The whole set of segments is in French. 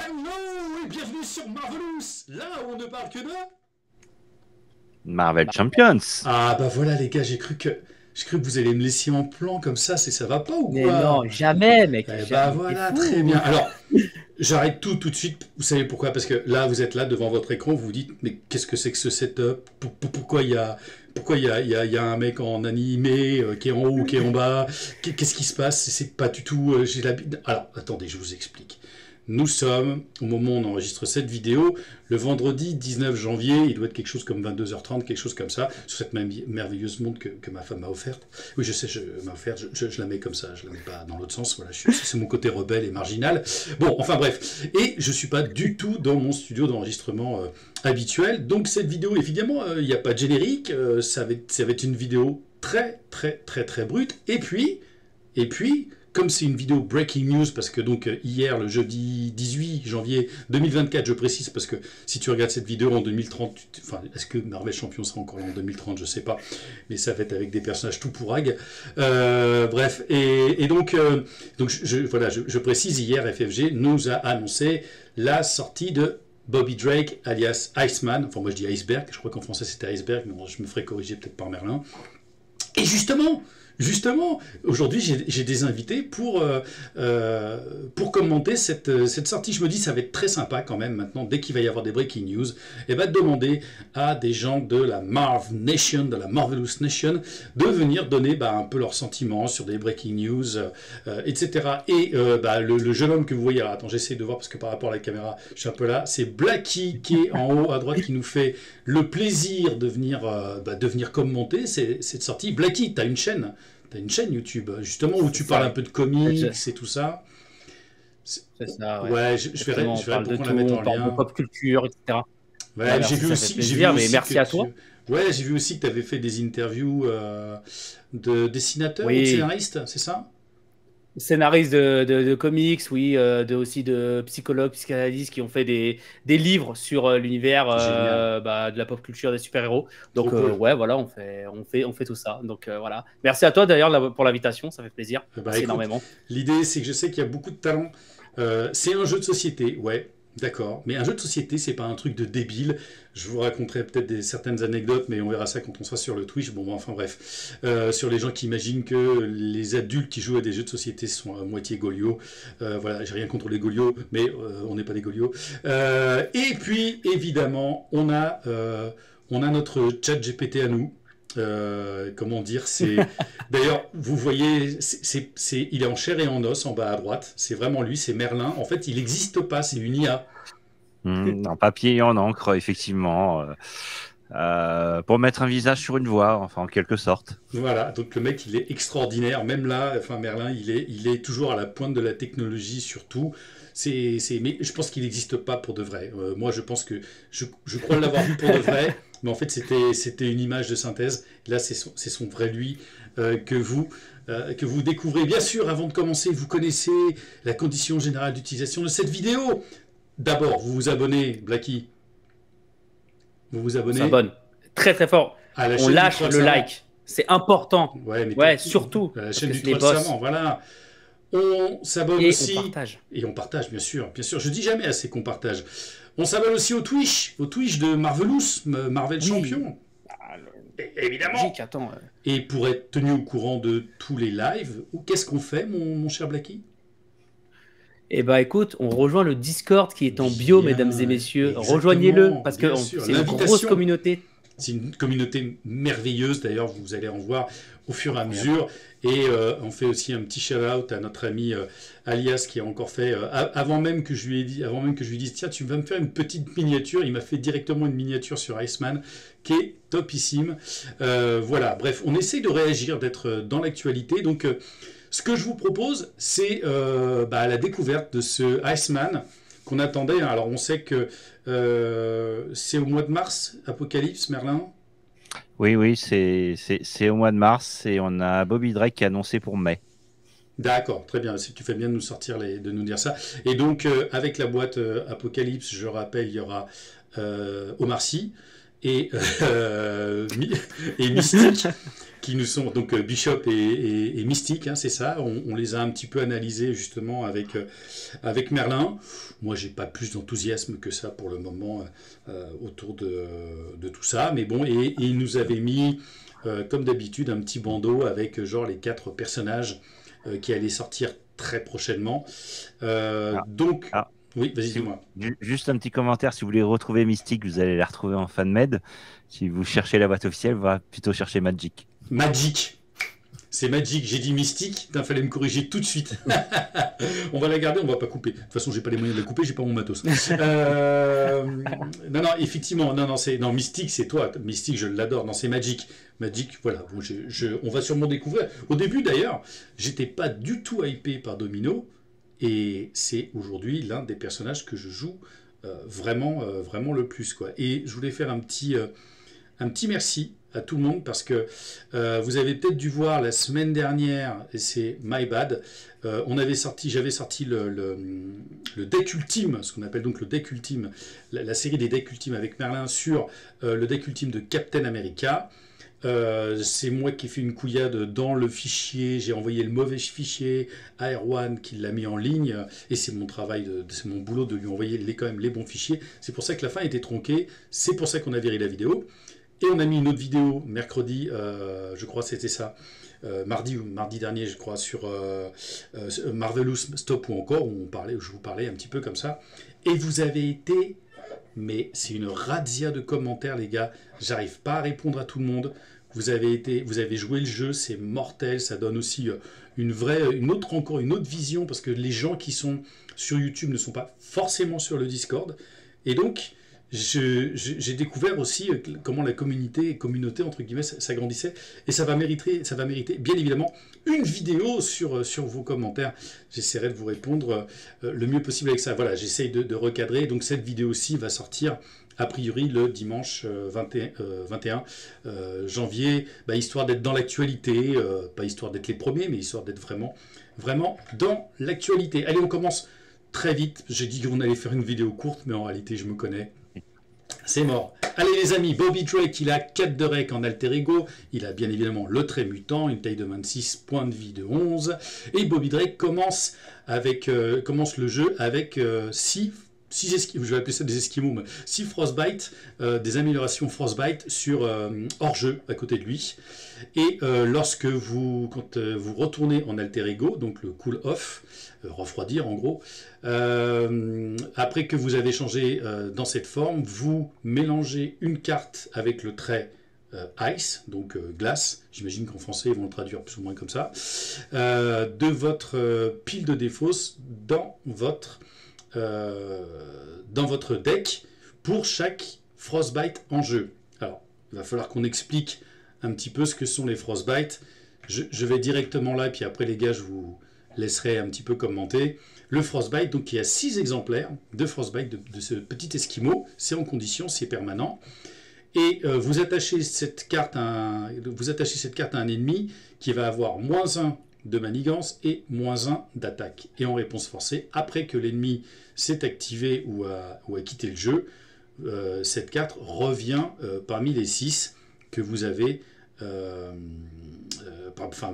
Hello et bienvenue sur Marvelous, là où on ne parle que de... Marvel Champions. Ah bah voilà les gars, j'ai cru que vous allez me laisser en plan comme ça va pas ou Mais quoi? non, jamais, mec, Eh bah jamais. T'es voilà, très fou. bien. Alors, j'arrête tout de suite. Vous savez pourquoi? Parce que là, vous êtes là devant votre écran, vous vous dites, mais qu'est-ce que c'est que ce setup? Pourquoi il y a un mec en animé qui est en haut ou qui est en bas? Qu'est-ce qui se passe? C'est pas du tout... j'ai l'habitude... Alors, attendez, je vous explique. Nous sommes, au moment où on enregistre cette vidéo, le vendredi 19 janvier, il doit être quelque chose comme 22h30, quelque chose comme ça, sur cette merveilleuse montre que ma femme m'a offerte. Oui, je sais, m'a offerte, je la mets comme ça, je la mets pas dans l'autre sens, voilà, c'est mon côté rebelle et marginal. Bon, enfin bref, et je suis pas du tout dans mon studio d'enregistrement habituel, donc cette vidéo, évidemment, il n'y a pas de générique, ça va être une vidéo très brute, et puis, comme c'est une vidéo breaking news, parce que donc hier, le jeudi 18 janvier 2024, je précise, parce que si tu regardes cette vidéo en 2030, enfin, est-ce que Marvel Champion sera encore là en 2030, je sais pas, mais ça va être avec des personnages tout pourragues. Bref, et donc voilà, je précise, hier, FFG nous a annoncé la sortie de Bobby Drake, alias Iceman, enfin moi je dis Iceberg, je crois qu'en français c'était Iceberg, mais bon, je me ferai corriger peut-être par Merlin. Et justement, aujourd'hui, j'ai des invités pour commenter cette sortie. Je me dis, ça va être très sympa quand même maintenant, dès qu'il va y avoir des breaking news, et va demander à des gens de la Marv Nation, de la Marvelous Nation, de venir donner un peu leurs sentiments sur des breaking news, etc. Et le jeune homme que vous voyez, alors attends, j'essaie de voir parce que par rapport à la caméra, je suis un peu là, c'est Blacky qui est en haut à droite qui nous fait le plaisir de venir commenter cette sortie. Blacky, t'as une chaîne YouTube, justement, où C'est tu parles un ça. peu de comics et tout ça. C'est ça, ouais. Ouais, je verrai, Exactement, on je verrai parle de pourquoi la tout, mettre on en parle de lien. pop culture, etc. Bah Ouais, merci, ça fait j'ai vu plaisir, mais aussi que merci à toi. Ouais, j'ai vu aussi que tu avais fait des interviews de dessinateurs ou de Oui, scénaristes, c'est ça? scénariste de comics, oui, aussi de psychologues, psychanalystes qui ont fait des livres sur l'univers Génial, de la pop culture des super-héros. trop Donc, cool. ouais, voilà, on fait tout ça. Donc, voilà. Merci à toi d'ailleurs pour l'invitation, ça fait plaisir. Bah Merci écoute, énormément. l'idée c'est que je sais qu'il y a beaucoup de talent. C'est un jeu de société, ouais, d'accord. Mais un jeu de société, c'est pas un truc de débile. Je vous raconterai peut-être certaines anecdotes, mais on verra ça quand on sera sur le Twitch. Bon, enfin bref. Sur les gens qui imaginent que les adultes qui jouent à des jeux de société sont à moitié Golio. Voilà, j'ai rien contre les Golios, mais on n'est pas des Golios. Et puis, évidemment, on a notre chat GPT à nous. Comment dire, c'est d'ailleurs vous voyez il est en chair et en os en bas à droite, c'est vraiment lui, c'est Merlin, en fait il n'existe pas, c'est une IA. En papier et en encre, effectivement. Pour mettre un visage sur une voix, enfin, en quelque sorte. Voilà, donc le mec il est extraordinaire, même là, enfin Merlin il est toujours à la pointe de la technologie surtout. Mais je pense qu'il n'existe pas pour de vrai. Moi je pense que je crois l'avoir vu pour de vrai, mais en fait c'était une image de synthèse. Là c'est son vrai lui que vous découvrez. Bien sûr, avant de commencer, vous connaissez la condition générale d'utilisation de cette vidéo. D'abord, vous vous abonnez, Blacky. Vous vous On abonnez s'abonne très très fort. à la On chaîne du lâche Troll le Savant. like. C'est important. Ouais, mais Ouais, surtout, à la parce chaîne que du c'est les Troll boss. Savant, voilà. On s'abonne Et on aussi, partage. et on partage, bien sûr, bien sûr. Je dis jamais assez qu'on partage. On s'abonne aussi au Twitch de Marvelous, Marvel Oui, Champion, ah, évidemment. logique, attends. Et pour être tenu au courant de tous les lives, qu'est-ce qu'on fait, mon cher Blacky? Eh bah écoute, on rejoint le Discord qui est en bio, mesdames et Bien, messieurs. Rejoignez-le exactement, parce que bien sûr. c'est une grosse L'invitation, communauté. c'est une communauté merveilleuse, d'ailleurs, vous allez en voir au fur et à Incroyable. mesure. Et on fait aussi un petit shout-out à notre ami Alias qui a encore fait, avant même que je lui ai dit, avant même que je lui dise, tiens, tu vas me faire une petite miniature, il m'a fait directement une miniature sur Iceman qui est topissime. Voilà, bref, on essaye de réagir, d'être dans l'actualité. Donc, ce que je vous propose, c'est la découverte de ce Iceman qu'on attendait. Alors, on sait que c'est au mois de mars, Apocalypse, Merlin. Oui, c'est au mois de mars et on a Bobby Drake qui est annoncé pour mai. D'accord, très bien. Tu fais bien de nous sortir de nous dire ça. Et donc avec la boîte Apocalypse, je rappelle, il y aura Omar Sy, et, et Mystique, qui nous sont donc Bishop et Mystique, hein, c'est ça. On les a un petit peu analysés justement avec Merlin. Moi, j'ai pas plus d'enthousiasme que ça pour le moment autour de tout ça, mais bon, et il nous avait mis comme d'habitude un petit bandeau avec genre les 4 personnages qui allaient sortir très prochainement. Donc, oui, vas-y, dis-moi. Juste un petit commentaire, si vous voulez retrouver Mystique, vous allez la retrouver en FanMed. Si vous cherchez la boîte officielle, on va plutôt chercher Magic. Magic. C'est Magic. J'ai dit Mystique. Il fallait me corriger tout de suite. On va la garder, on va pas couper. De toute façon, j'ai pas les moyens de la couper, j'ai pas mon matos. Non, effectivement, non, Mystique, c'est toi. Mystique, je l'adore. Non, c'est Magic. Magic, voilà. Bon, on va sûrement découvrir. Au début, d'ailleurs, j'étais pas du tout hypé par Domino. Et c'est aujourd'hui l'un des personnages que je joue vraiment le plus, quoi. Et je voulais faire un petit merci à tout le monde parce que vous avez peut-être dû voir la semaine dernière, et c'est my bad, j'avais sorti le deck ultime, ce qu'on appelle donc le deck ultime, la série des decks ultimes avec Merlin sur le deck ultime de Captain America. C'est moi qui ai fait une couillade dans le fichier, j'ai envoyé le mauvais fichier à Erwan qui l'a mis en ligne, et c'est mon travail, c'est mon boulot de lui envoyer quand même les bons fichiers. C'est pour ça que la fin était tronquée, c'est pour ça qu'on a viré la vidéo. Et on a mis une autre vidéo mercredi, je crois que c'était ça, mardi dernier, je crois, sur Marvelous Stop ou encore, où je vous parlais un petit peu comme ça. Et vous avez été, mais c'est une razzia de commentaires, les gars. J'arrive pas à répondre à tout le monde. Vous avez joué le jeu, c'est mortel. Ça donne aussi une autre vision, parce que les gens qui sont sur YouTube ne sont pas forcément sur le Discord. Et donc, j'ai découvert aussi comment la communauté entre guillemets s'agrandissait, et ça va mériter bien évidemment une vidéo sur vos commentaires. J'essaierai de vous répondre le mieux possible avec ça. Voilà, j'essaye de recadrer. Donc cette vidéo-ci va sortir a priori le dimanche 21 janvier, histoire d'être dans l'actualité, pas histoire d'être les premiers, mais histoire d'être vraiment dans l'actualité. Allez, on commence très vite. J'ai dit qu'on allait faire une vidéo courte, mais en réalité, je me connais. C'est mort. Allez les amis, Bobby Drake, il a 4 de rec en alter ego. Il a bien évidemment le trait mutant, une taille de 26, point de vie de 11. Et Bobby Drake commence le jeu avec 6 esquimaux, je vais appeler ça des esquimaux, mais 6 frostbite, des améliorations frostbite sur hors-jeu à côté de lui. Et quand vous retournez en alter ego, donc le cool off, refroidir en gros, après que vous avez changé dans cette forme, vous mélangez une carte avec le trait ice, donc glace, j'imagine qu'en français ils vont le traduire plus ou moins comme ça, de votre pile de défausse dans votre deck pour chaque frostbite en jeu. Alors, il va falloir qu'on explique un petit peu ce que sont les frostbites. Je vais directement là, puis après les gars, je vous laisserai un petit peu commenter. Le frostbite, donc il y a 6 exemplaires de frostbite de ce petit esquimau. C'est en condition, c'est permanent. Et vous attachez cette carte à un ennemi qui va avoir -1 de manigance et -1 d'attaque. Et en réponse forcée, après que l'ennemi s'est activé ou a quitté le jeu, cette carte revient parmi les 6 que vous avez,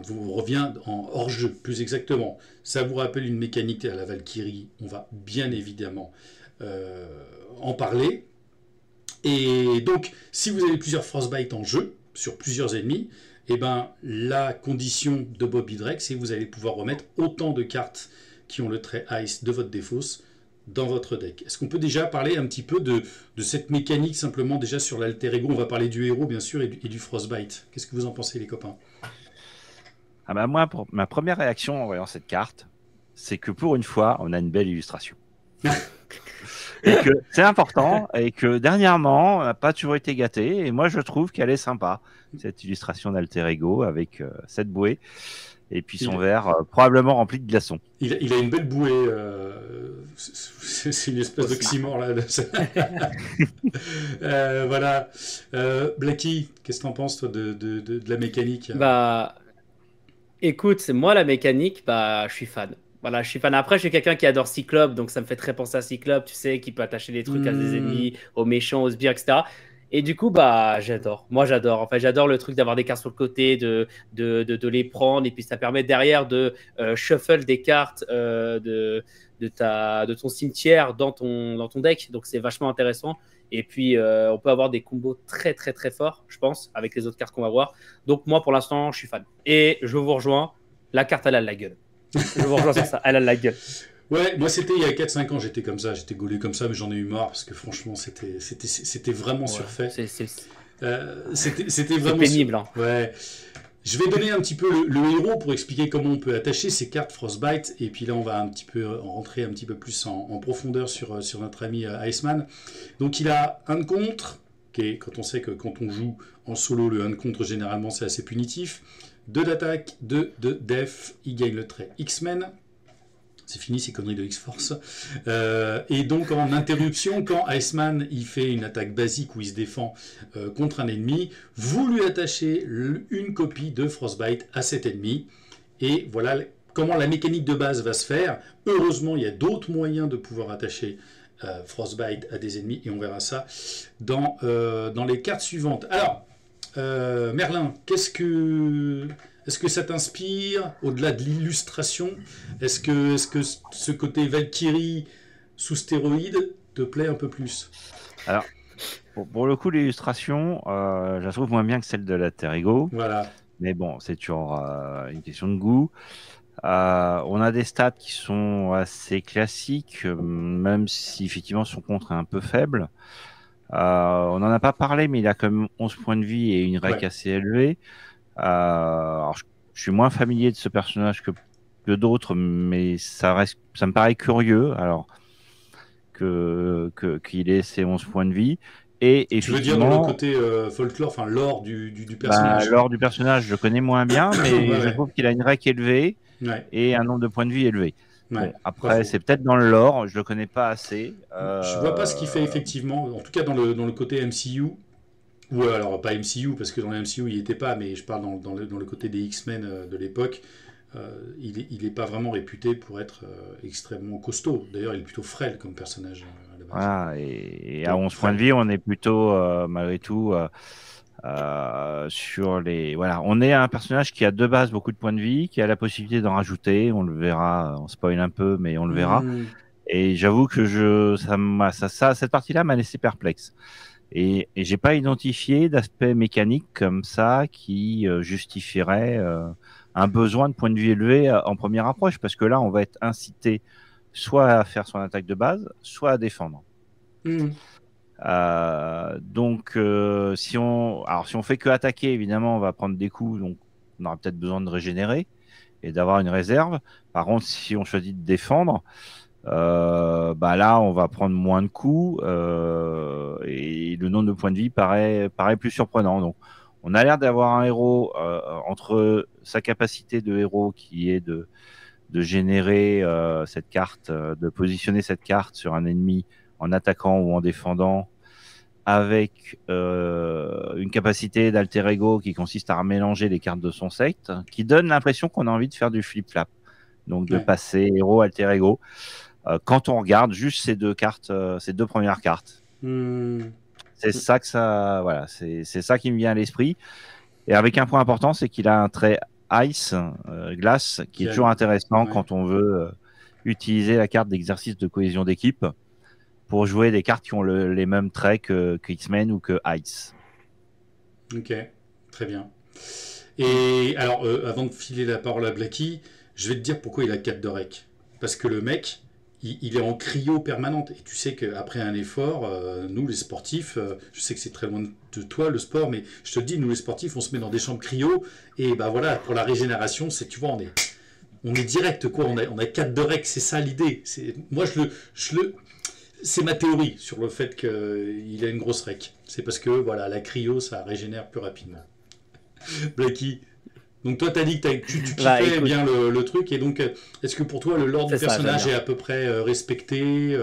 vous revient en hors-jeu, plus exactement. Ça vous rappelle une mécanique à la Valkyrie, on va bien évidemment en parler. Et donc, si vous avez plusieurs frostbite en jeu, sur plusieurs ennemis, et la condition de Bobby Drake, c'est que vous allez pouvoir remettre autant de cartes qui ont le trait Ice de votre défausse dans votre deck. Est-ce qu'on peut déjà parler un petit peu de cette mécanique, simplement déjà sur l'alter ego? On va parler du héros, bien sûr, et du frostbite. Qu'est-ce que vous en pensez, les copains? Moi, ma première réaction en voyant cette carte, c'est que pour une fois, on a une belle illustration. Et que c'est important, et que dernièrement, on n'a pas toujours été gâté, et moi je trouve qu'elle est sympa, cette illustration d'alter ego avec cette bouée, et puis son verre probablement rempli de glaçons. Il a une belle bouée, c'est une espèce d'oxymore là. Voilà. Blacky, qu'est-ce que tu en penses toi, de la mécanique? Écoute, moi la mécanique, je suis fan. Voilà, je suis fan. Après, je suis quelqu'un qui adore Cyclope, donc ça me fait très penser à Cyclope, tu sais, qui peut attacher des trucs à des ennemis, aux méchants, aux sbires, etc. Et du coup, bah, j'adore. Moi, j'adore. En fait, j'adore le truc d'avoir des cartes sur le côté, de les prendre. Et puis, ça permet derrière de shuffle des cartes de ton cimetière dans ton deck. Donc, c'est vachement intéressant. Et puis, on peut avoir des combos très, très, très forts, je pense, avec les autres cartes qu'on va voir. Donc, moi, pour l'instant, je suis fan. Et je vous rejoins. La carte, elle a la gueule. Je vous rejoins sur ça. Elle a la gueule. Ouais, moi c'était il y a 4-5 ans, j'étais comme ça, j'étais gaulé comme ça, mais j'en ai eu marre parce que franchement c'était vraiment Ouais, surfait. c'est C'était vraiment pénible. Hein. Ouais. Je vais donner un petit peu le héros pour expliquer comment on peut attacher ces cartes Frostbite, et puis là on va un petit peu rentrer un petit peu plus en profondeur sur notre ami Iceman. Donc il a un de contre, quand on sait que quand on joue en solo, le 1 de contre généralement c'est assez punitif. 2 d'attaque, 2 de def, il gagne le trait X-Men. C'est fini ces conneries de X-Force. Et donc en interruption, quand Iceman il fait une attaque basique où il se défend contre un ennemi, vous lui attachez une copie de Frostbite à cet ennemi. Et voilà comment la mécanique de base va se faire. Heureusement, il y a d'autres moyens de pouvoir attacher Frostbite à des ennemis. Et on verra ça dans les cartes suivantes. Alors, Merlin, est-ce que ça t'inspire, au-delà de l'illustration? Est-ce que ce côté Valkyrie sous stéroïde te plaît un peu plus? Alors, pour le coup, l'illustration, je la trouve moins bien que celle de la Terrego. Voilà. Mais bon, c'est toujours une question de goût. On a des stats qui sont assez classiques, même si effectivement son contre est un peu faible. On n'en a pas parlé, mais il a quand même 11 points de vie et une rec assez élevée. Alors, je suis moins familier de ce personnage que d'autres, mais ça me paraît curieux. Alors qu'il ait ses 11 points de vie. Et tu veux dire dans le côté folklore, enfin l'or du personnage? L'or du personnage, je connais moins bien, mais je trouve qu'il a une rec élevée et un nombre de points de vie élevé. Bon, après, c'est peut-être dans le lore, je le connais pas assez. Je vois pas ce qu'il fait effectivement, en tout cas dans le côté MCU. Ou alors pas MCU, parce que dans le MCU il n'y était pas, mais je parle dans le côté des X-Men de l'époque. Il n'est pas vraiment réputé pour être extrêmement costaud. D'ailleurs, il est plutôt frêle comme personnage à la base. Voilà, et à 11 points de vie, on est plutôt, malgré tout, sur les... Voilà, on est un personnage qui a de base beaucoup de points de vie, qui a la possibilité d'en rajouter. On le verra, on spoil un peu, mais on le verra. Et j'avoue que cette partie-là m'a laissé perplexe. Et j'ai pas identifié d'aspect mécanique comme ça qui justifierait un besoin de points de vie élevé en première approche, parce que là, on va être incité soit à faire son attaque de base, soit à défendre. Donc, si on fait que attaquer, évidemment, on va prendre des coups, donc on aura peut-être besoin de régénérer et d'avoir une réserve. Par contre, si on choisit de défendre, là on va prendre moins de coups et le nombre de points de vie paraît plus surprenant. Donc on a l'air d'avoir un héros entre sa capacité de héros qui est de générer cette carte, de positionner cette carte sur un ennemi en attaquant ou en défendant, avec une capacité d'alter ego qui consiste à mélanger les cartes de son set, qui donne l'impression qu'on a envie de faire du flip-flap, donc de passer héros alter ego. Quand on regarde juste ces deux cartes, ces deux premières cartes, c'est ça c'est ça qui me vient à l'esprit. Et avec un point important, c'est qu'il a un trait ice, glace, qui est toujours intéressant quand on veut utiliser la carte d'exercice de cohésion d'équipe pour jouer des cartes qui ont les mêmes traits que X-Men ou que Ice. Ok, très bien. Et alors, avant de filer la parole à Blacky, je vais te dire pourquoi il a 4 de rec. Parce que le mec, il est en cryo permanente. Et tu sais qu'après un effort, nous les sportifs, je sais que c'est très loin de toi le sport, mais je te le dis, nous les sportifs, on se met dans des chambres cryo. Et bah voilà, pour la régénération, c'est, tu vois, on est direct, quoi. On a 4 de rec, c'est ça l'idée. Moi, c'est ma théorie sur le fait qu'il a une grosse rec. C'est parce que voilà, la cryo, ça régénère plus rapidement. Blacky, donc toi, t'as dit que tu kiffais bien le truc, et donc est-ce que pour toi, le lore du personnage est à peu près respecté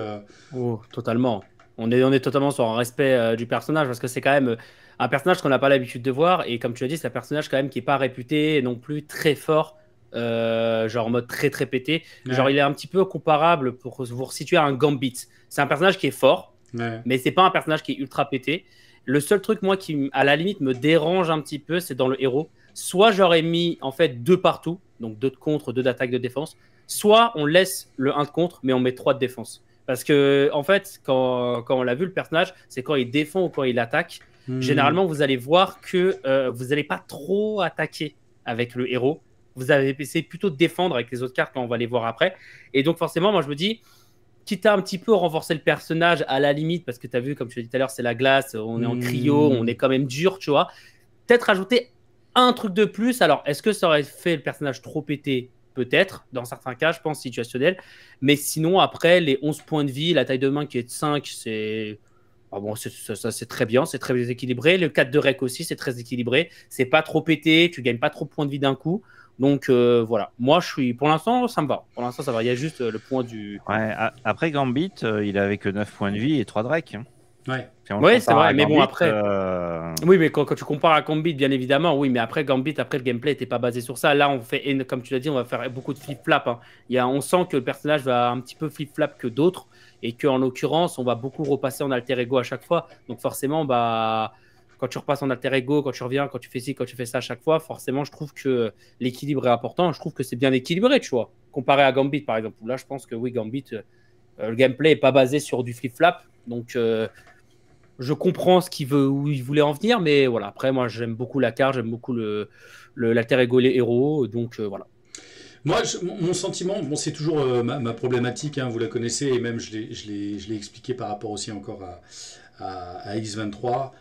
Oh, totalement. On est totalement sur un respect du personnage, parce que c'est quand même un personnage qu'on n'a pas l'habitude de voir, et comme tu as dit, c'est un personnage quand même qui n'est pas réputé non plus très fort, genre en mode très très pété. Genre il est un petit peu comparable, pour vous resituer, à un Gambit. C'est un personnage qui est fort, mais c'est pas un personnage qui est ultra pété. Le seul truc, moi, qui, à la limite, me dérange un petit peu, c'est dans le héros. Soit j'aurais mis, en fait, 2 partout, donc 2 de contre, 2 d'attaque, de défense. Soit on laisse le 1 de contre, mais on met 3 de défense. Parce que, en fait, quand on l'a vu, le personnage, c'est quand il défend ou quand il attaque. Généralement, vous allez voir que vous n'allez pas trop attaquer avec le héros. Vous allez essayer plutôt de défendre avec les autres cartes quand on va les voir après. Et donc, forcément, moi, je me dis, quitte à un petit peu renforcer le personnage à la limite, parce que tu as vu, comme tu l'as dit tout à l'heure, c'est la glace, on est en cryo, on est quand même dur, tu vois. Peut-être rajouter un truc de plus. Alors, est-ce que ça aurait fait le personnage trop pété? Peut-être, dans certains cas, je pense, situationnel. Mais sinon, après, les 11 points de vie, la taille de main qui est de 5, c'est... Ah bon, ça, c'est très bien, c'est très équilibré. Le 4 de rec aussi, c'est très équilibré. C'est pas trop pété, tu gagnes pas trop de points de vie d'un coup. Donc voilà, moi pour l'instant, ça me va. Pour l'instant, ça va. Il y a juste le point du. Ouais, après Gambit, il avait que 9 points de vie et 3 de rec. Hein. Ouais. Oui, c'est vrai, mais Gambit, bon, après. Oui, mais quand tu compares à Gambit, bien évidemment, oui, mais après Gambit, après le gameplay n'était pas basé sur ça. Là, on fait, comme tu l'as dit, on va faire beaucoup de flip-flap. Hein. On sent que le personnage va un petit peu flip-flap que d'autres et qu'en l'occurrence, on va beaucoup repasser en alter ego à chaque fois. Donc forcément, bah. Quand tu repasses en alter ego, quand tu reviens, quand tu fais ci, quand tu fais ça à chaque fois, forcément, je trouve que l'équilibre est important. Je trouve que c'est bien équilibré, tu vois. Comparé à Gambit, par exemple. Là, je pense que oui, Gambit, le gameplay n'est pas basé sur du flip-flap. Donc, je comprends où il voulait en venir. Mais voilà, après, moi, j'aime beaucoup la carte, j'aime beaucoup l'alter ego, les héros. Donc, voilà. Moi, mon sentiment, bon, c'est toujours ma problématique, hein, vous la connaissez, et même je l'ai expliqué par rapport aussi encore à X23.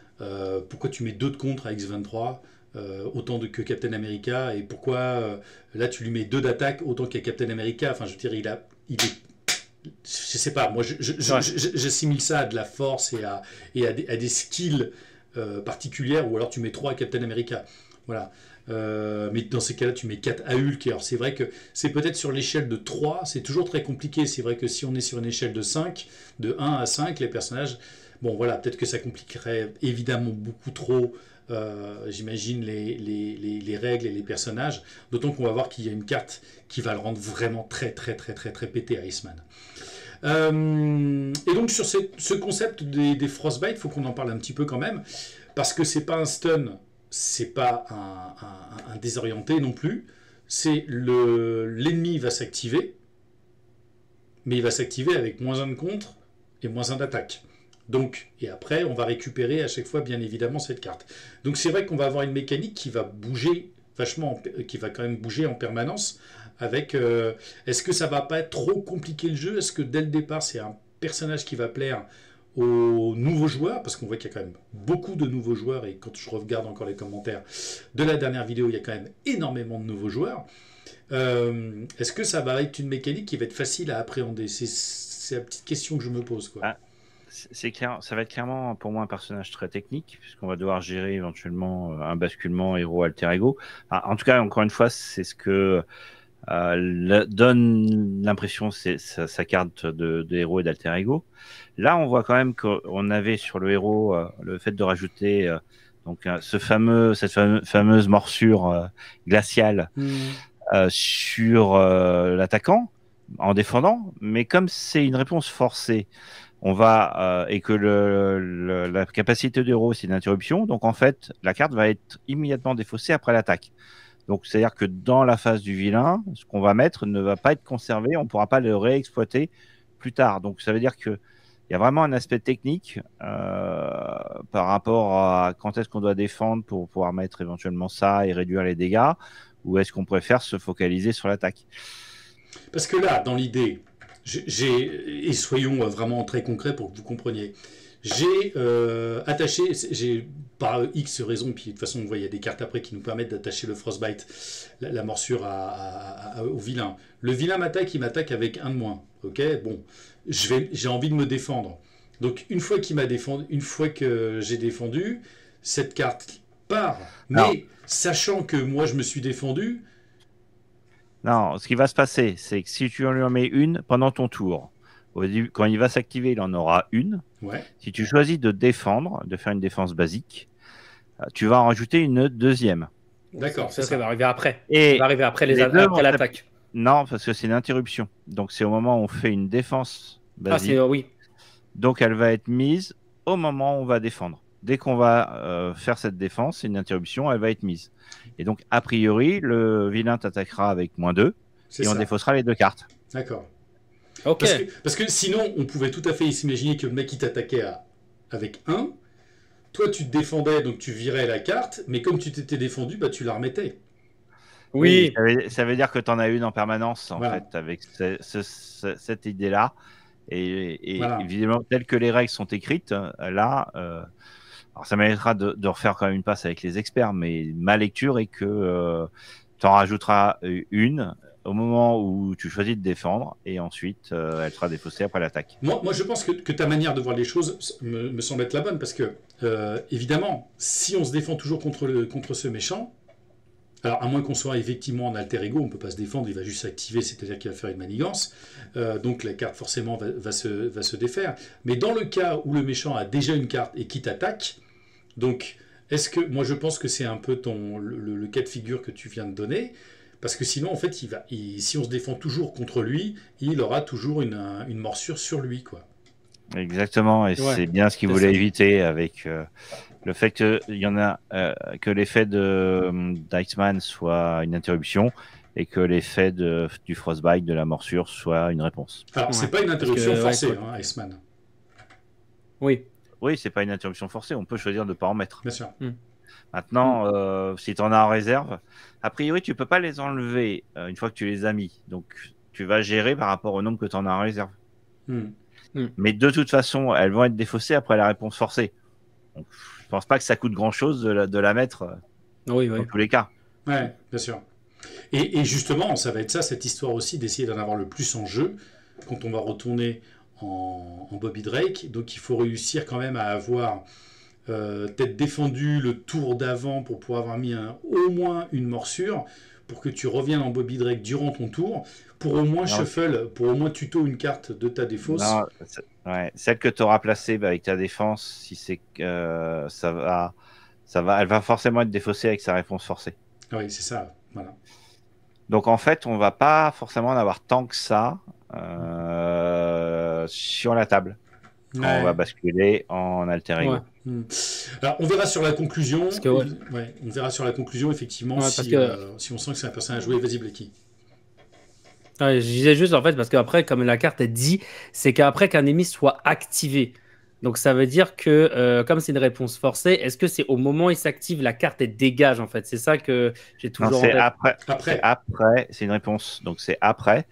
Pourquoi tu mets 2 de contre à X23 autant que Captain America, et pourquoi là tu lui mets 2 d'attaque autant qu'à Captain America. Enfin, je veux dire, il est, je sais pas, moi j'assimile ça à de la force et à des skills particulières, ou alors tu mets 3 à Captain America. Voilà. Mais dans ces cas-là, tu mets 4 à Hulk. Alors c'est vrai que c'est peut-être sur l'échelle de 3, c'est toujours très compliqué. C'est vrai que si on est sur une échelle de 5, de 1 à 5, les personnages, bon voilà, peut-être que ça compliquerait évidemment beaucoup trop, j'imagine, les règles et les personnages. D'autant qu'on va voir qu'il y a une carte qui va le rendre vraiment très très très très très pété à Iceman. Et donc sur ce concept des Frostbite, il faut qu'on en parle un petit peu quand même, parce que c'est pas un stun, c'est pas un désorienté non plus. C'est l'ennemi va s'activer, mais il va s'activer avec moins 1 de contre et moins 1 d'attaque. Donc, et après, on va récupérer à chaque fois, bien évidemment, cette carte. Donc c'est vrai qu'on va avoir une mécanique qui va bouger vachement, qui va quand même bouger en permanence. Avec, est-ce que ça va pas être trop compliqué le jeu? Est-ce que dès le départ, c'est un personnage qui va plaire aux nouveaux joueurs? Parce qu'on voit qu'il y a quand même beaucoup de nouveaux joueurs, et quand je regarde encore les commentaires de la dernière vidéo, il y a quand même énormément de nouveaux joueurs. Est-ce que ça va être une mécanique qui va être facile à appréhender? C'est la petite question que je me pose, quoi. C'est clair, ça va être clairement pour moi un personnage très technique, puisqu'on va devoir gérer éventuellement un basculement héros alter ego. En tout cas, encore une fois, c'est ce que donne l'impression, c'est sa carte de héros et d'alter ego. Là, on voit quand même qu'on avait sur le héros le fait de rajouter donc cette fameuse morsure glaciale sur l'attaquant en défendant, mais comme c'est une réponse forcée, on va et que la capacité de héros c'est une interruption, donc en fait la carte va être immédiatement défaussée après l'attaque. Donc c'est à dire que dans la phase du vilain, ce qu'on va mettre ne va pas être conservé, on ne pourra pas le réexploiter plus tard. Donc ça veut dire que il y a vraiment un aspect technique par rapport à quand est-ce qu'on doit défendre pour pouvoir mettre éventuellement ça et réduire les dégâts, ou est-ce qu'on préfère se focaliser sur l'attaque. Parce que là, dans l'idée, et soyons vraiment très concrets pour que vous compreniez, j'ai attaché, par X raisons, puis de toute façon on voit il y a des cartes après qui nous permettent d'attacher le Frostbite, la morsure au vilain. Le vilain m'attaque, il m'attaque avec 1 de moins. Ok, bon, j'ai envie de me défendre. Donc une fois qu'il m'a défendu, une fois que j'ai défendu, cette carte part. Mais sachant que moi je me suis défendu. Non, ce qui va se passer, c'est que si tu lui en mets une pendant ton tour, quand il va s'activer, il en aura une. Ouais. Si tu choisis de défendre, de faire une défense basique, tu vas en rajouter une deuxième. D'accord, ça va arriver après. Et ça va arriver après après l'attaque. Non, parce que c'est une interruption. Donc c'est au moment où on fait une défense basique. Oui. Donc elle va être mise au moment où on va défendre. dès qu'on va faire cette défense, une interruption, elle va être mise. Et donc, a priori, le vilain t'attaquera avec -2 C'est et on ça. défaussera les 2 cartes. D'accord. Ok. Parce que sinon, on pouvait tout à fait s'imaginer que le mec il t'attaquait avec 1. Toi, tu te défendais, donc tu virais la carte, mais comme tu t'étais défendu, bah, tu la remettais. Oui. Ça veut dire que tu en as une en permanence, en Voilà. fait, avec cette idée-là. Et Voilà. évidemment, telles que les règles sont écrites, là, alors ça méritera de refaire quand même une passe avec les experts, mais ma lecture est que tu en rajouteras une au moment où tu choisis de défendre, et ensuite, elle sera défaussée après l'attaque. Moi, je pense que ta manière de voir les choses me semble être la bonne, parce que, évidemment, si on se défend toujours contre ce méchant, alors à moins qu'on soit effectivement en alter ego, on ne peut pas se défendre, il va juste s'activer, c'est-à-dire qu'il va faire une manigance, donc la carte forcément va se défaire. Mais dans le cas où le méchant a déjà une carte et qui t'attaque, donc est-ce que, moi je pense que c'est un peu le cas de figure que tu viens de donner, parce que sinon en fait si on se défend toujours contre lui, il aura toujours une morsure sur lui, quoi. Exactement, et Ouais, c'est bien ce qu'il c'est voulait ça. éviter avec le fait qu'il y en a que l'effet d'Iceman soit une interruption et que l'effet du Frostbite, de la morsure, soit une réponse. Alors Ouais. c'est pas une Parce interruption que, forcée, ouais, hein, Iceman, oui. Oui, c'est pas une interruption forcée, on peut choisir de ne pas en mettre. bien sûr. Maintenant, si tu en as en réserve, a priori, tu peux pas les enlever une fois que tu les as mis. Donc, tu vas gérer par rapport au nombre que tu en as en réserve. Hmm. Mais de toute façon, elles vont être défaussées après la réponse forcée. Donc, je pense pas que ça coûte grand-chose de la mettre Oui, dans oui. tous les cas. Ouais, bien sûr. Et justement, ça va être ça, cette histoire aussi, d'essayer d'en avoir le plus en jeu quand on va retourner en Bobby Drake. Donc il faut réussir quand même à avoir peut-être défendu le tour d'avant pour pouvoir avoir mis au moins une morsure pour que tu reviennes en Bobby Drake durant ton tour, pour au moins Non, shuffle, pour au moins tuto une carte de ta défausse. non, ouais. Celle que tu auras placée avec ta défense, si c'est elle va forcément être défaussée avec sa réponse forcée. Ah oui, c'est ça, voilà. Donc en fait, on va pas forcément en avoir tant que ça sur la table quand on va Ouais. basculer en alter ego. Ouais. Alors, on verra sur la conclusion. Parce que, ouais. Ouais, on verra sur la conclusion, effectivement, Ouais, parce que si on sent que c'est un personnage joué. Vas-y, Blacky. ouais, je disais juste en fait parce qu'après, comme la carte elle dit, c'est qu'après qu'un ennemi soit activé. Donc ça veut dire que comme c'est une réponse forcée, est-ce que c'est au moment où il s'active, la carte elle dégage en fait? C'est ça que j'ai Non, toujours en c'est tête. après. C'est Après. après. C'est une réponse. Donc c'est après.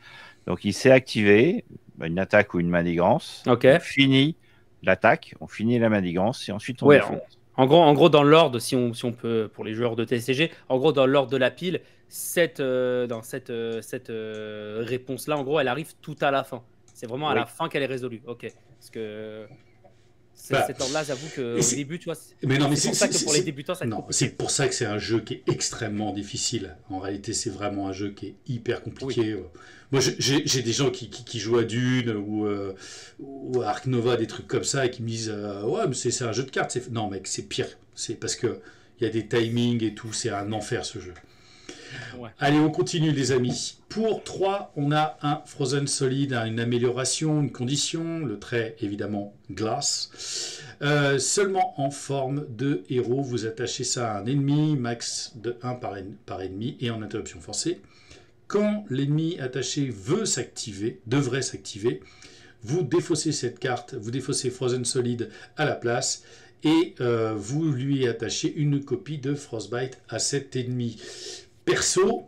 Donc il s'est activé une attaque ou une manigance. Ok. On finit l'attaque, on finit la manigance et ensuite on Ouais. défonce. En gros, dans l'ordre, si on peut, pour les joueurs de TCG, en gros, dans l'ordre de la pile, cette réponse-là, en gros, elle arrive tout à la fin. C'est vraiment à Oui. la fin qu'elle est résolue. Ok. Parce que Bah, cet ordre-là, j'avoue et qu'au c'est- début, tu vois, Mais non, mais c'est pour ça que pour les débutants, ça va être non, compliqué. c'est pour ça que c'est un jeu qui est extrêmement difficile. En réalité, c'est vraiment un jeu qui est hyper compliqué. Moi, j'ai des gens qui jouent à Dune ou à Ark Nova, des trucs comme ça, et qui me disent ouais, mais c'est un jeu de cartes. Non, mec, c'est pire. C'est parce que il y a des timings et tout. C'est un enfer ce jeu. Ouais. Allez, on continue, les amis. Pour 3, on a un Frozen Solid, une amélioration, une condition, le trait évidemment glace. Seulement en forme de héros, vous attachez ça à un ennemi, max de 1 par ennemi et en interruption forcée. Quand l'ennemi attaché devrait s'activer, vous défaussez cette carte, vous défaussez Frozen Solid à la place et vous lui attachez une copie de Frostbite à cet ennemi. Perso,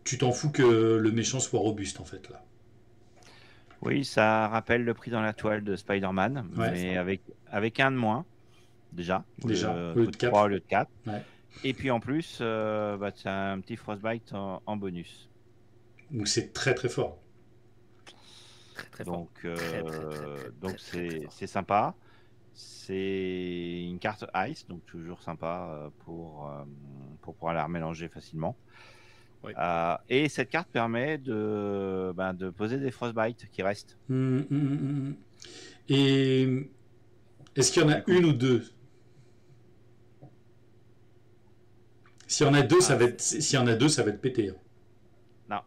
tu t'en fous que le méchant soit robuste en fait là. Oui, ça rappelle le prix dans la toile de Spider-Man, Ouais. mais avec un de moins, déjà. Déjà, au lieu de 4. 3 au lieu de 4. Ouais. Et puis en plus, tu as un petit Frostbite en bonus. Donc c'est très très fort. Très fort. Donc c'est sympa. C'est une carte Ice, donc toujours sympa pour pouvoir la remélanger facilement. Oui. Et cette carte permet de poser des Frostbite qui restent. Et est-ce qu'il y en a une ou deux? S'il y en a deux, ça va être pété. Non,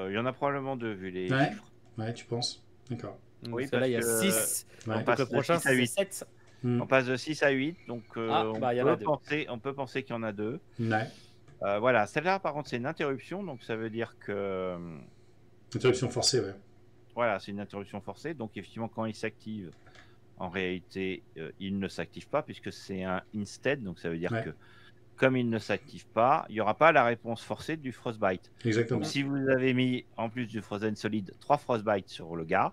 il y en a probablement deux vu les Ouais. chiffres. Ouais, tu penses? D'accord. Oui, Parce que là, il y a parce que 6. Ouais. on Donc passe le de prochain, 6 à c'est 8. 7. Hmm. On passe de 6 à 8, donc Il y en a 2. on peut penser qu'il y en a 2. Ouais. Voilà, celle-là, par contre, c'est une interruption, donc ça veut dire que Interruption forcée, ouais. voilà, c'est une interruption forcée. Donc, effectivement, quand il s'active, en réalité, il ne s'active pas puisque c'est un instead. Donc, ça veut dire Ouais. que comme il ne s'active pas, il n'y aura pas la réponse forcée du frostbite. Exactement. Donc, si vous avez mis, en plus du frozen solid, 3 frostbites sur le gars,